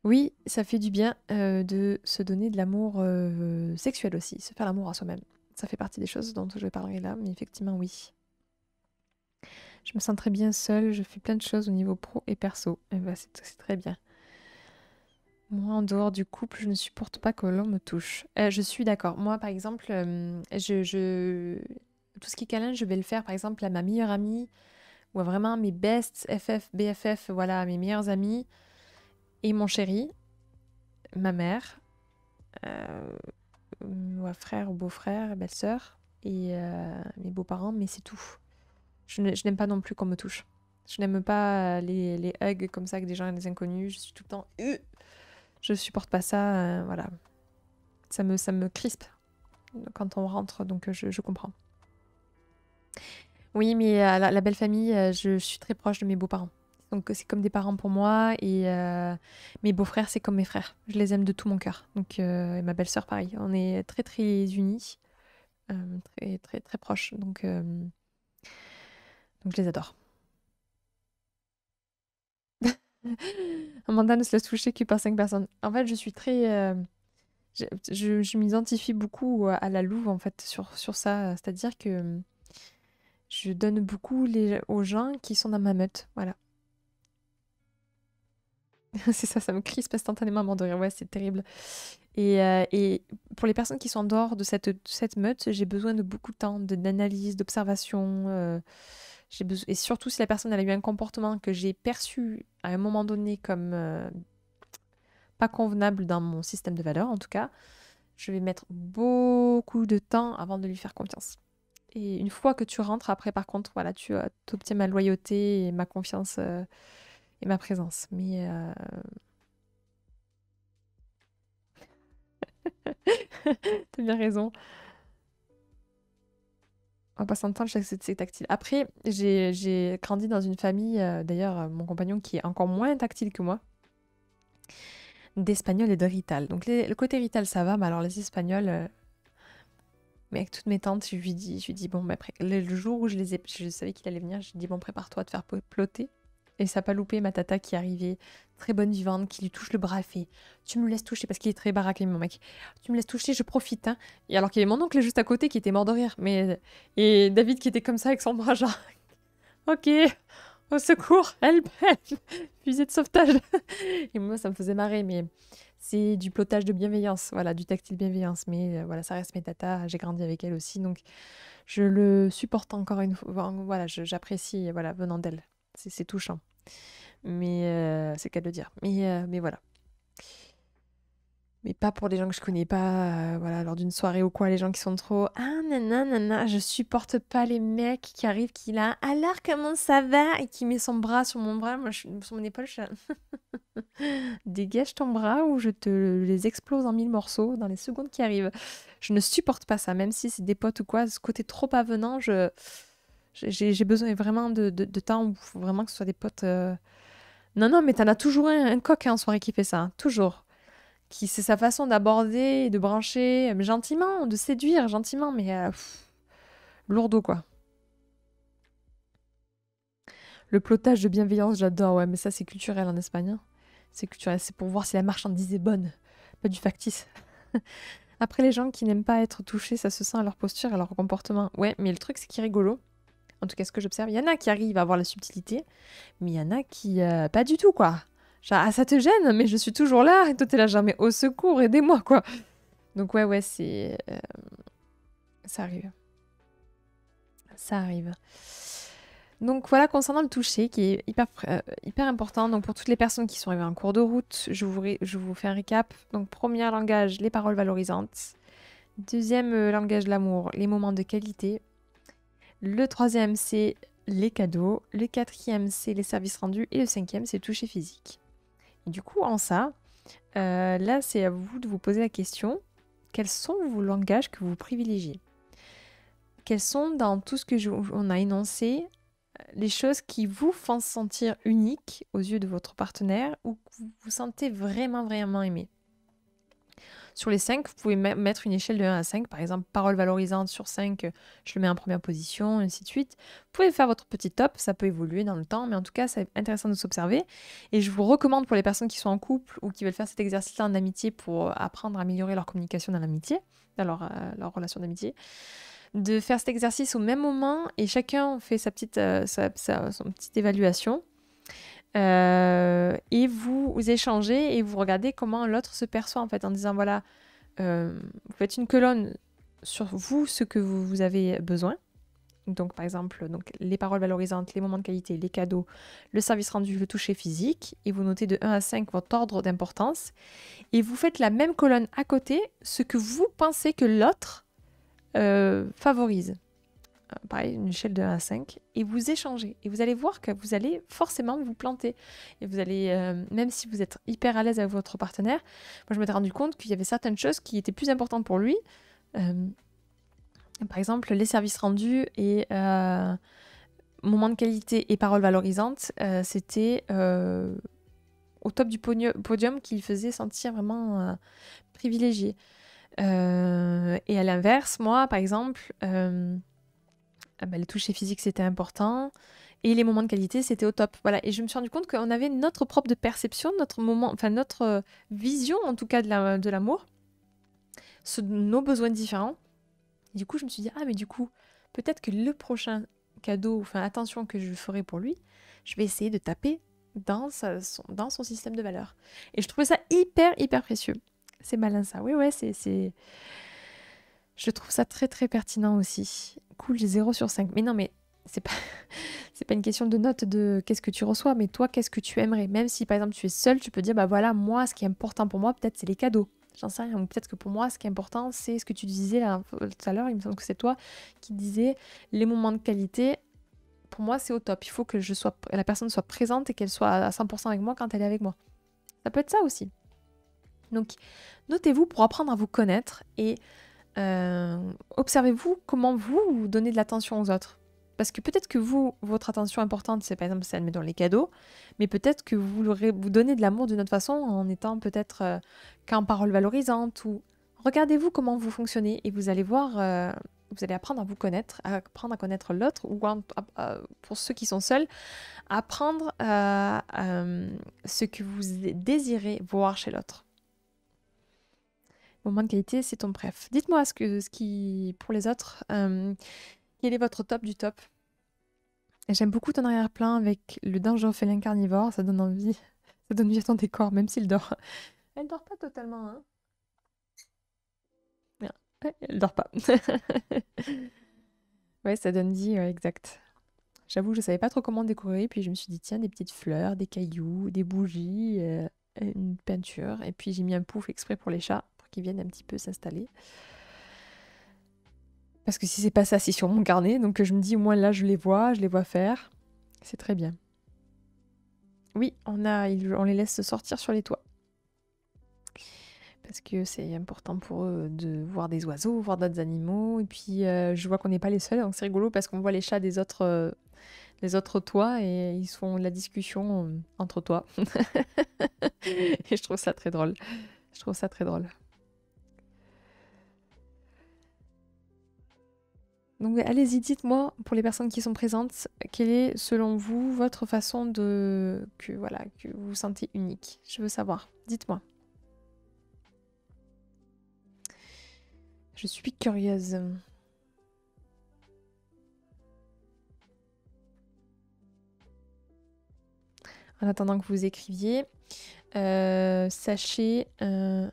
Oui, ça fait du bien de se donner de l'amour sexuel aussi, se faire l'amour à soi-même. Ça fait partie des choses dont je parlerai là, mais effectivement, oui. Je me sens très bien seule, je fais plein de choses au niveau pro et perso. Et bah, c'est très bien. Moi, en dehors du couple, je ne supporte pas que l'on me touche. Je suis d'accord. Moi, par exemple, tout ce qui est câlin, je vais le faire, par exemple, à ma meilleure amie ou à vraiment mes best FF, BFF, voilà, mes meilleurs amis et mon chéri, ma mère, ou à frère ou beau-frère, belle-sœur et mes beaux-parents, mais c'est tout. Je n'aime pas non plus qu'on me touche. Je n'aime pas les hugs comme ça avec des gens et des inconnus. Je suis tout le temps... Je supporte pas ça, voilà. Ça me crispe quand on rentre, donc je comprends. Oui, mais la belle famille, je suis très proche de mes beaux-parents. Donc c'est comme des parents pour moi et mes beaux-frères, c'est comme mes frères. Je les aime de tout mon cœur. Donc et ma belle-sœur, pareil. On est très très unis, très très très proches. Donc je les adore. Amanda ne se laisse toucher que par 5 personnes. En fait, je suis très... je m'identifie beaucoup à la louve, en fait, sur ça. C'est-à-dire que je donne beaucoup aux gens qui sont dans ma meute. Voilà. C'est ça, ça me crispe instantanément à mort de rire. Ouais, c'est terrible. Et pour les personnes qui sont en dehors de cette meute, j'ai besoin de beaucoup de temps, d'analyse, d'observation. Et surtout si la personne elle a eu un comportement que j'ai perçu à un moment donné comme pas convenable dans mon système de valeurs, en tout cas, je vais mettre beaucoup de temps avant de lui faire confiance. Et une fois que tu rentres, après, par contre, voilà, tu obtiens ma loyauté et ma confiance et ma présence. Mais t'as bien raison. On va pas s'entendre, je sais que c'est tactile. Après, j'ai grandi dans une famille, d'ailleurs, mon compagnon qui est encore moins tactile que moi, d'Espagnols et de Rital. Donc le côté Rital, ça va, mais alors les Espagnols, mais avec toutes mes tantes, je lui dis bon, bah, après, le jour où je savais qu'il allait venir, je lui dis bon, prépare-toi à te faire ploter. Et ça n'a pas loupé ma tata qui est arrivée, très bonne vivante, qui lui touche le bras, elle fait tu me laisses toucher, parce qu'il est très baraqué, mon mec. Tu me laisses toucher, je profite. Hein. Et alors qu'il y avait mon oncle juste à côté qui était mort de rire. Et David qui était comme ça avec son bras, genre ok, au secours, help, help, fusée de sauvetage. Et moi, ça me faisait marrer, mais c'est du plotage de bienveillance, voilà, du tactile bienveillance. Mais voilà, ça reste mes tatas, j'ai grandi avec elle aussi, donc je le supporte encore une fois. Voilà, j'apprécie, voilà, venant d'elle. C'est touchant. Mais c'est qu'à le dire. Mais voilà. Mais pas pour les gens que je connais pas, voilà, lors d'une soirée ou quoi, les gens qui sont trop ah nana nana, je supporte pas les mecs qui arrivent, qui là, alors comment ça va? Et qui met son bras sur mon bras, moi sur mon épaule, je suis là, dégage ton bras ou je te les explose en mille morceaux dans les secondes qui arrivent. Je ne supporte pas ça, même si c'est des potes ou quoi, ce côté trop avenant, j'ai besoin vraiment de temps où il faut vraiment que ce soit des potes. Non, non, mais t'en as toujours un coq hein, en soirée qui fait ça, hein, toujours. Qui c'est sa façon d'aborder, de brancher, mais gentiment, de séduire gentiment, mais lourdeau quoi. Le plotage de bienveillance, j'adore, ouais, mais ça c'est culturel en Espagne, hein. C'est culturel, c'est pour voir si la marchandise est bonne, pas du factice. Après, les gens qui n'aiment pas être touchés, ça se sent à leur posture et à leur comportement. Ouais, mais le truc, c'est qui est rigolo. En tout cas, ce que j'observe, il y en a qui arrivent à avoir la subtilité, mais il y en a qui, pas du tout, quoi. Genre, ah, ça te gêne, mais je suis toujours là, et toi, t'es là, genre, mais au secours, aidez-moi, quoi. Donc, ouais, c'est. Ça arrive. Ça arrive. Donc voilà, concernant le toucher, qui est hyper important. Donc pour toutes les personnes qui sont arrivées en cours de route, je vous fais un récap. Donc premier langage, les paroles valorisantes. Deuxième langage, l'amour, les moments de qualité. Le troisième, c'est les cadeaux. Le quatrième, c'est les services rendus. Et le cinquième, c'est le toucher physique. Et du coup, en ça, là, c'est à vous de vous poser la question, quels sont vos langages que vous privilégiez? Quels sont, dans tout ce que on a énoncé, les choses qui vous font sentir unique aux yeux de votre partenaire ou que vous vous sentez vraiment, vraiment aimé? Sur les 5, vous pouvez mettre une échelle de 1 à 5. Par exemple, parole valorisante sur 5, je le mets en première position, ainsi de suite. Vous pouvez faire votre petit top, ça peut évoluer dans le temps, mais en tout cas, c'est intéressant de s'observer. Et je vous recommande pour les personnes qui sont en couple ou qui veulent faire cet exercice-là en amitié pour apprendre à améliorer leur communication dans l'amitié, dans leur relation d'amitié, de faire cet exercice au même moment et chacun fait sa petite, son petite évaluation. Et vous échangez et vous regardez comment l'autre se perçoit en fait en disant voilà, vous faites une colonne sur vous, ce que vous avez besoin. Donc par exemple donc, les paroles valorisantes, les moments de qualité, les cadeaux, le service rendu, le toucher physique. Et vous notez de 1 à 5 votre ordre d'importance. Et vous faites la même colonne à côté, ce que vous pensez que l'autre favorise. Pareil, une échelle de 1 à 5, et vous échangez. Et vous allez voir que vous allez forcément vous planter. Et vous allez, même si vous êtes hyper à l'aise avec votre partenaire, moi je m'étais rendu compte qu'il y avait certaines choses qui étaient plus importantes pour lui. Par exemple, les services rendus et moments de qualité et paroles valorisantes, c'était au top du podium qui le faisait sentir vraiment privilégié. Et à l'inverse, moi, par exemple, les touchés physiques, c'était important. Et les moments de qualité, c'était au top. Voilà. Et je me suis rendu compte qu'on avait notre propre de perception, notre moment, enfin notre vision en tout cas de l'amour, nos besoins différents. Et du coup, je me suis dit, ah mais du coup, peut-être que le prochain cadeau, enfin attention que je ferai pour lui, je vais essayer de taper dans son système de valeurs. Et je trouvais ça hyper précieux. C'est malin ça. Oui, ouais, c'est... Je trouve ça très pertinent aussi. Cool, j'ai 0 sur 5. Mais non, mais c'est pas, c'est pas une question de note de qu'est-ce que tu reçois, mais toi, qu'est-ce que tu aimerais? Même si par exemple tu es seul, tu peux dire, bah voilà, moi, ce qui est important pour moi, peut-être c'est les cadeaux. J'en sais rien. Ou peut-être que pour moi, ce qui est important, c'est ce que tu disais là, tout à l'heure, il me semble que c'est toi qui disais les moments de qualité. Pour moi, c'est au top. Il faut que la personne soit présente et qu'elle soit à 100% avec moi quand elle est avec moi. Ça peut être ça aussi. Donc, notez-vous pour apprendre à vous connaître et observez-vous comment vous donnez de l'attention aux autres. Parce que peut-être que votre attention importante, c'est par exemple celle dans les cadeaux, mais peut-être que vous donnez de l'amour d'une autre façon en étant peut-être qu'en parole valorisante ou regardez-vous comment vous fonctionnez et vous allez voir, vous allez apprendre à vous connaître, à apprendre à connaître l'autre ou pour ceux qui sont seuls, apprendre ce que vous désirez voir chez l'autre. Moment de qualité, c'est ton bref. Dites-moi ce qui, pour les autres, quel est votre top du top? Et j'aime beaucoup ton arrière-plan avec le dangereux félin carnivore, ça donne envie. Ça donne vie à ton décor, même s'il dort. Elle dort pas totalement, hein. Bien. Ouais, elle dort pas. Ouais, ça donne vie, ouais, exact. J'avoue, je savais pas trop comment décorer, puis je me suis dit, tiens, des petites fleurs, des cailloux, des bougies. une peinture. Et puis j'ai mis un pouf exprès pour les chats, pour qu'ils viennent un petit peu s'installer. Parce que si c'est pas ça, c'est sur mon carnet. Donc je me dis, au moins là, je les vois faire. C'est très bien. Oui, on les laisse sortir sur les toits. Parce que c'est important pour eux de voir des oiseaux, voir d'autres animaux. Et puis je vois qu'on n'est pas les seuls, donc c'est rigolo parce qu'on voit les chats des autres toits et ils se font de la discussion entre toits. Et je trouve ça très drôle. Je trouve ça très drôle. Donc allez-y, dites-moi, pour les personnes qui sont présentes, quelle est, selon vous, votre façon que vous vous sentez unique. Je veux savoir. Dites-moi. Je suis curieuse. En attendant que vous écriviez, sachez en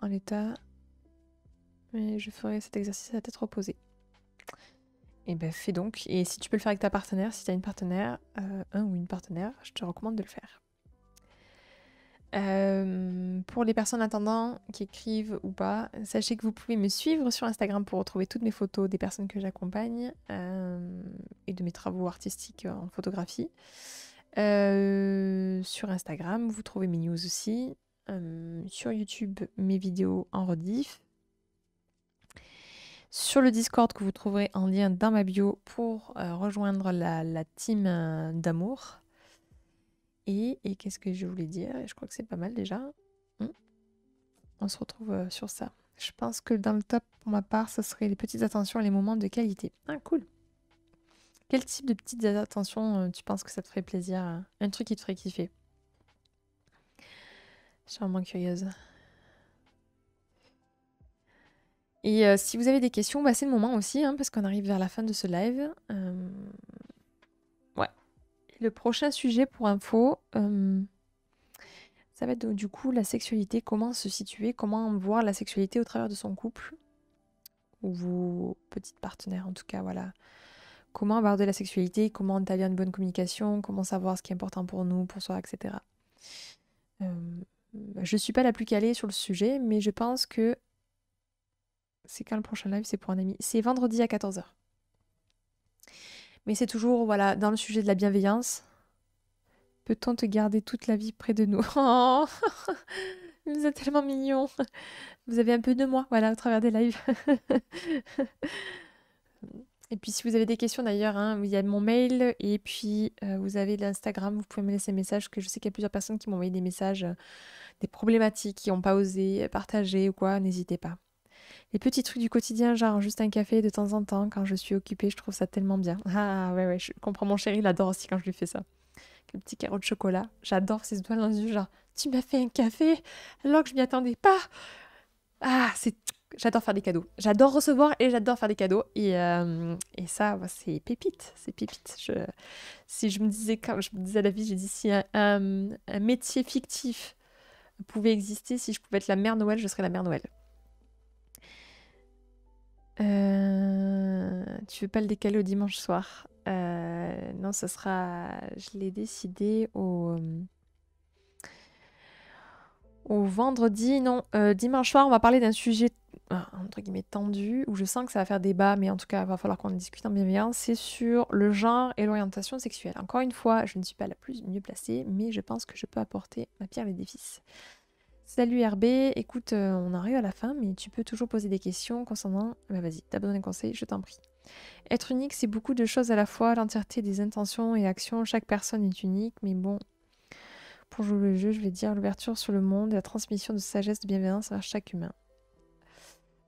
l'état, mais je ferai cet exercice à la tête reposée. Et ben fais donc. Et si tu peux le faire avec ta partenaire, si tu as une partenaire, un ou une partenaire, je te recommande de le faire. Pour les personnes attendant qui écrivent ou pas, sachez que vous pouvez me suivre sur Instagram pour retrouver toutes mes photos des personnes que j'accompagne et de mes travaux artistiques en photographie. Sur Instagram, vous trouvez mes news aussi. Sur YouTube, mes vidéos en rediff. Sur le Discord que vous trouverez en lien dans ma bio pour rejoindre la team d'amour. Et qu'est-ce que je voulais dire? Je crois que c'est pas mal déjà. On se retrouve sur ça. Je pense que dans le top, pour ma part, ce serait les petites attentions et les moments de qualité. Ah, cool. Quel type de petites attentions tu penses que ça te ferait plaisir? Un truc qui te ferait kiffer? Je suis vraiment curieuse. Et si vous avez des questions, bah, c'est le moment aussi, hein, parce qu'on arrive vers la fin de ce live. Ouais. Le prochain sujet pour info, ça va être du coup la sexualité, comment se situer, comment voir la sexualité au travers de son couple, ou vos petites partenaires en tout cas, voilà. Comment aborder la sexualité, comment établir une bonne communication, comment savoir ce qui est important pour nous, pour soi, etc. Je suis pas la plus calée sur le sujet, mais je pense que c'est quand le prochain live, c'est pour un ami. C'est vendredi à 14h. Mais c'est toujours, voilà, dans le sujet de la bienveillance. Peut-on te garder toute la vie près de nous? Oh, vous êtes tellement mignons. Vous avez un peu de moi, voilà, au travers des lives. Et puis si vous avez des questions d'ailleurs, hein, il y a mon mail et puis vous avez l'Instagram, vous pouvez me laisser un message, que je sais qu'il y a plusieurs personnes qui m'ont envoyé des messages, des problématiques, qui n'ont pas osé partager ou quoi, n'hésitez pas. Les petits trucs du quotidien, genre juste un café de temps en temps, quand je suis occupée, je trouve ça tellement bien. Ah ouais, je comprends, mon chéri, il adore aussi quand je lui fais ça. Le petit carreau de chocolat, j'adore ces étoiles dans les yeux, genre, tu m'as fait un café alors que je m'y attendais pas. Ah, j'adore faire des cadeaux. J'adore recevoir et j'adore faire des cadeaux. Et ça, bah, c'est pépite. C'est pépite. Si je me disais, quand je me disais à la vie, j'ai dit si un métier fictif pouvait exister, si je pouvais être la mère Noël, je serais la mère Noël. Tu veux pas le décaler au dimanche soir? Non, ce sera. Je l'ai décidé au vendredi, non. Dimanche soir, on va parler d'un sujet entre guillemets tendu, où je sens que ça va faire débat, mais en tout cas, il va falloir qu'on en discute en bienveillance. C'est sur le genre et l'orientation sexuelle. Encore une fois, je ne suis pas la plus mieux placée, mais je pense que je peux apporter ma pierre à l'édifice. Salut RB, écoute, on arrive à la fin, mais tu peux toujours poser des questions concernant. Bah vas-y, t'as besoin d'un conseil, je t'en prie. Être unique, c'est beaucoup de choses à la fois, l'entièreté des intentions et actions. Chaque personne est unique, mais bon, pour jouer le jeu, je vais dire l'ouverture sur le monde et la transmission de sagesse, de bienveillance à chaque humain.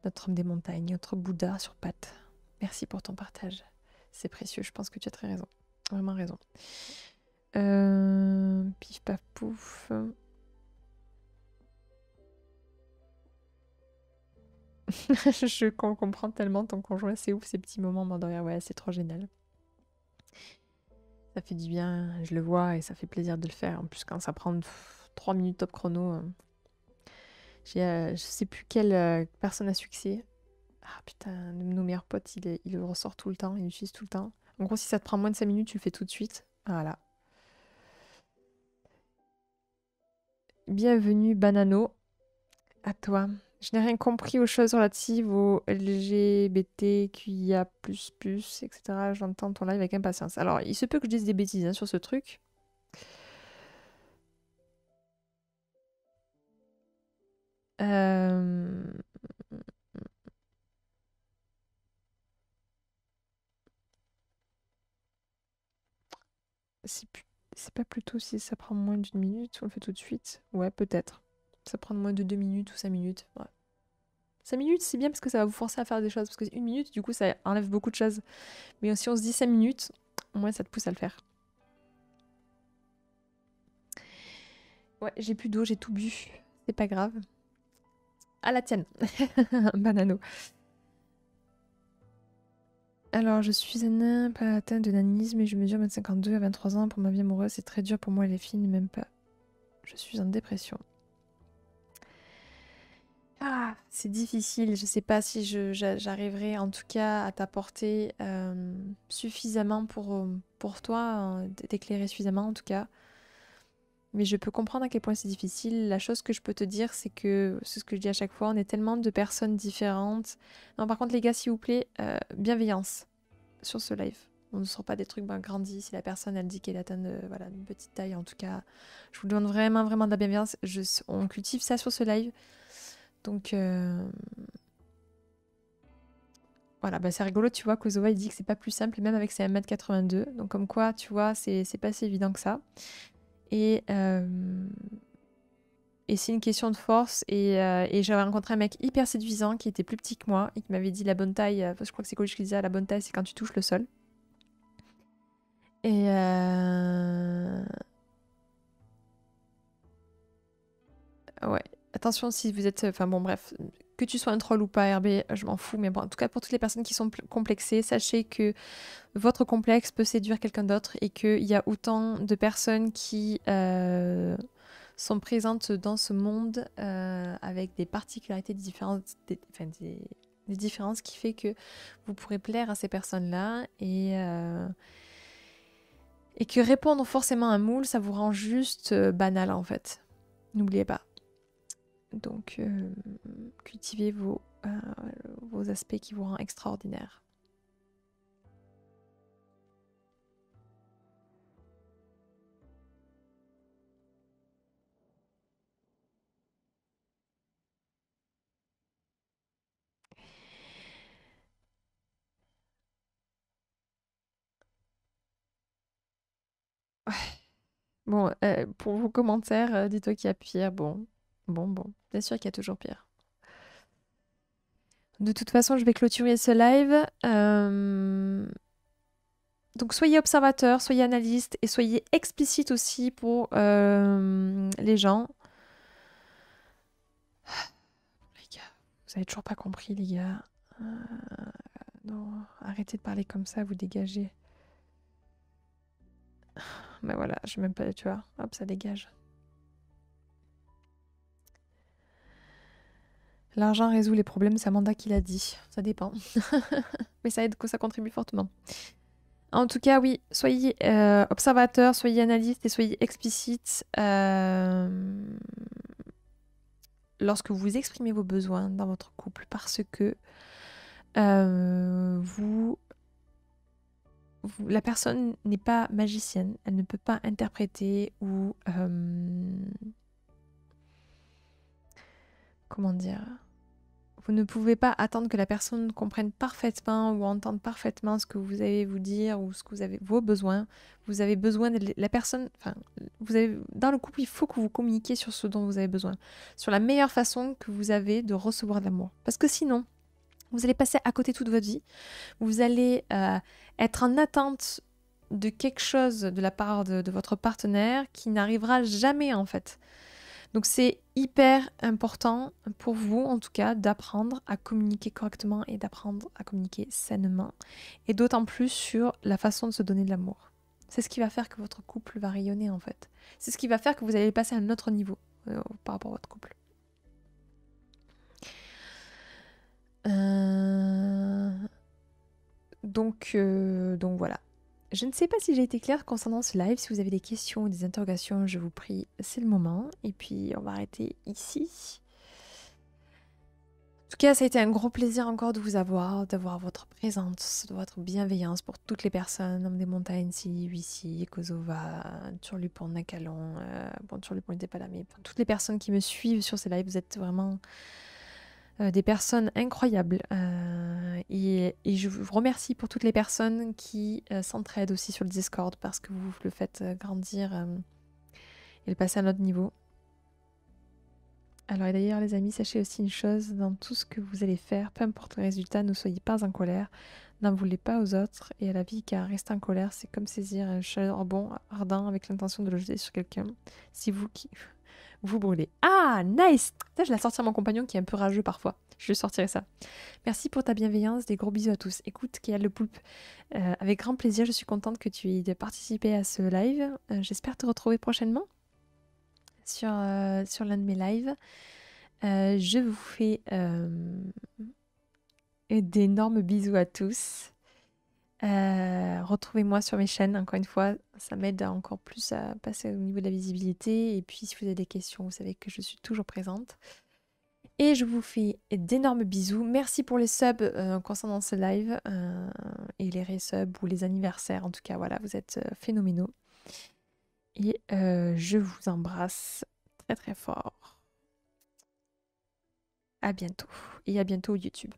Notre homme des montagnes, notre Bouddha sur pattes. Merci pour ton partage. C'est précieux, je pense que tu as très raison. Vraiment raison. Pif paf pouf. Je comprends tellement ton conjoint, c'est ouf ces petits moments mort de rire. Ouais, c'est trop génial. Ça fait du bien, je le vois et ça fait plaisir de le faire. En plus, quand ça prend 3 minutes top chrono, je sais plus quelle personne à succès. Ah putain, un de nos meilleurs potes, il le ressort tout le temps, il l'utilise tout le temps. En gros, si ça te prend moins de 5 minutes, tu le fais tout de suite. Voilà. Bienvenue, Banano. À toi. Je n'ai rien compris aux choses relatives au LGBTQIA++, etc. J'entends ton live avec impatience. Alors, il se peut que je dise des bêtises hein, sur ce truc. Euh, C'est plus- c'est pas plutôt si ça prend moins d'une minute, on le fait tout de suite? Ouais, peut-être. Ça prend moins de 2 minutes ou 5 minutes. Ouais. 5 minutes, c'est bien parce que ça va vous forcer à faire des choses. Parce que 1 minute, du coup, ça enlève beaucoup de choses. Mais si on se dit 5 minutes, au moins ça te pousse à le faire. Ouais, j'ai plus d'eau, j'ai tout bu. C'est pas grave. À la tienne. Banano. Alors, je suis un nain, pas atteint de nanisme et je mesure 1m52 à 23 ans. Pour ma vie amoureuse, c'est très dur pour moi, les filles, même pas. Je suis en dépression. Ah, c'est difficile. Je sais pas si j'arriverai en tout cas à t'apporter suffisamment pour toi, t'éclairer suffisamment en tout cas. Mais je peux comprendre à quel point c'est difficile. La chose que je peux te dire, c'est que, c'est ce que je dis à chaque fois, on est tellement de personnes différentes. Non, par contre, les gars, s'il vous plaît, bienveillance sur ce live. On ne sort pas des trucs grandis. Si la personne, elle dit qu'elle atteint voilà, une petite taille, en tout cas, je vous demande vraiment, vraiment de la bienveillance. On cultive ça sur ce live. Donc, voilà, bah c'est rigolo, tu vois, Kozoa, il dit que c'est pas plus simple, même avec ses 1m82. Donc, comme quoi, tu vois, c'est pas si évident que ça. Et, et c'est une question de force. Et j'avais rencontré un mec hyper séduisant qui était plus petit que moi et qui m'avait dit la bonne taille. Je crois que c'est Coluche qui disait la bonne taille, c'est quand tu touches le sol. Et ouais, attention si vous êtes. Enfin bon, bref, que tu sois un troll ou pas, RB, je m'en fous. Mais bon, en tout cas, pour toutes les personnes qui sont complexées, sachez que votre complexe peut séduire quelqu'un d'autre et qu'il y a autant de personnes qui sont présentes dans ce monde avec des particularités différentes, des différences qui fait que vous pourrez plaire à ces personnes-là et que répondre forcément à un moule, ça vous rend juste banal en fait. N'oubliez pas. Donc, cultivez vos aspects qui vous rendent extraordinaire. Bon, pour vos commentaires, dis-toi qu'il y a pire. Bon, bon. Bien sûr qu'il y a toujours pire. De toute façon, je vais clôturer ce live. Donc, soyez observateurs, soyez analystes et soyez explicites aussi pour les gens. Les gars, vous avez toujours pas compris, les gars. Non, arrêtez de parler comme ça, vous dégagez. Ben voilà, je même pas, tu vois. Hop, ça dégage. L'argent résout les problèmes, c'est Amanda qui l'a dit. Ça dépend. Mais ça aide, que ça contribue fortement. En tout cas, oui, soyez observateurs, soyez analystes et soyez explicites lorsque vous exprimez vos besoins dans votre couple parce que la personne n'est pas magicienne, elle ne peut pas interpréter ou comment dire. Vous ne pouvez pas attendre que la personne comprenne parfaitement ou entende parfaitement ce que vous allez vous dire ou ce que vous avez vos besoins. Vous avez besoin de la personne. Enfin, dans le couple, il faut que vous communiquiez sur ce dont vous avez besoin, sur la meilleure façon que vous avez de recevoir de l'amour. Parce que sinon, vous allez passer à côté toute votre vie. Vous allez être en attente de quelque chose de la part de votre partenaire qui n'arrivera jamais en fait. Donc c'est hyper important pour vous en tout cas d'apprendre à communiquer correctement et d'apprendre à communiquer sainement. Et d'autant plus sur la façon de se donner de l'amour. C'est ce qui va faire que votre couple va rayonner en fait. C'est ce qui va faire que vous allez passer à un autre niveau par rapport à votre couple. Donc voilà. Je ne sais pas si j'ai été claire concernant ce live. Si vous avez des questions ou des interrogations, je vous prie, c'est le moment. Et puis, on va arrêter ici. En tout cas, ça a été un gros plaisir encore de vous avoir, d'avoir votre présence, de votre bienveillance pour toutes les personnes, Homme des Montagnes, Silly, Wissi, Kozova, Turlupon, Nakalon, bon, Turlupon n'était pas là, mais toutes les personnes qui me suivent sur ces lives, vous êtes vraiment des personnes incroyables. Et je vous remercie pour toutes les personnes qui s'entraident aussi sur le Discord parce que vous le faites grandir et le passer à un autre niveau. Alors et d'ailleurs les amis, sachez aussi une chose, dans tout ce que vous allez faire, peu importe le résultat, ne soyez pas en colère, n'en voulez pas aux autres et à la vie, car rester en colère, c'est comme saisir un charbon ardent avec l'intention de le jeter sur quelqu'un. Si vous qui vous brûlez. Ah, nice! Ça, je vais la sortir à mon compagnon qui est un peu rageux parfois. Je lui sortirai ça. Merci pour ta bienveillance, des gros bisous à tous. Écoute, Kéa le Poulpe, avec grand plaisir, je suis contente que tu aies participé à ce live. J'espère te retrouver prochainement sur l'un de mes lives. Je vous fais d'énormes bisous à tous. Retrouvez-moi sur mes chaînes, encore une fois, ça m'aide encore plus à passer au niveau de la visibilité. Et puis, si vous avez des questions, vous savez que je suis toujours présente. Et je vous fais d'énormes bisous. Merci pour les subs concernant ce live et les resubs ou les anniversaires. En tout cas, voilà, vous êtes phénoménaux. Et je vous embrasse très très fort. À bientôt. Et à bientôt YouTube.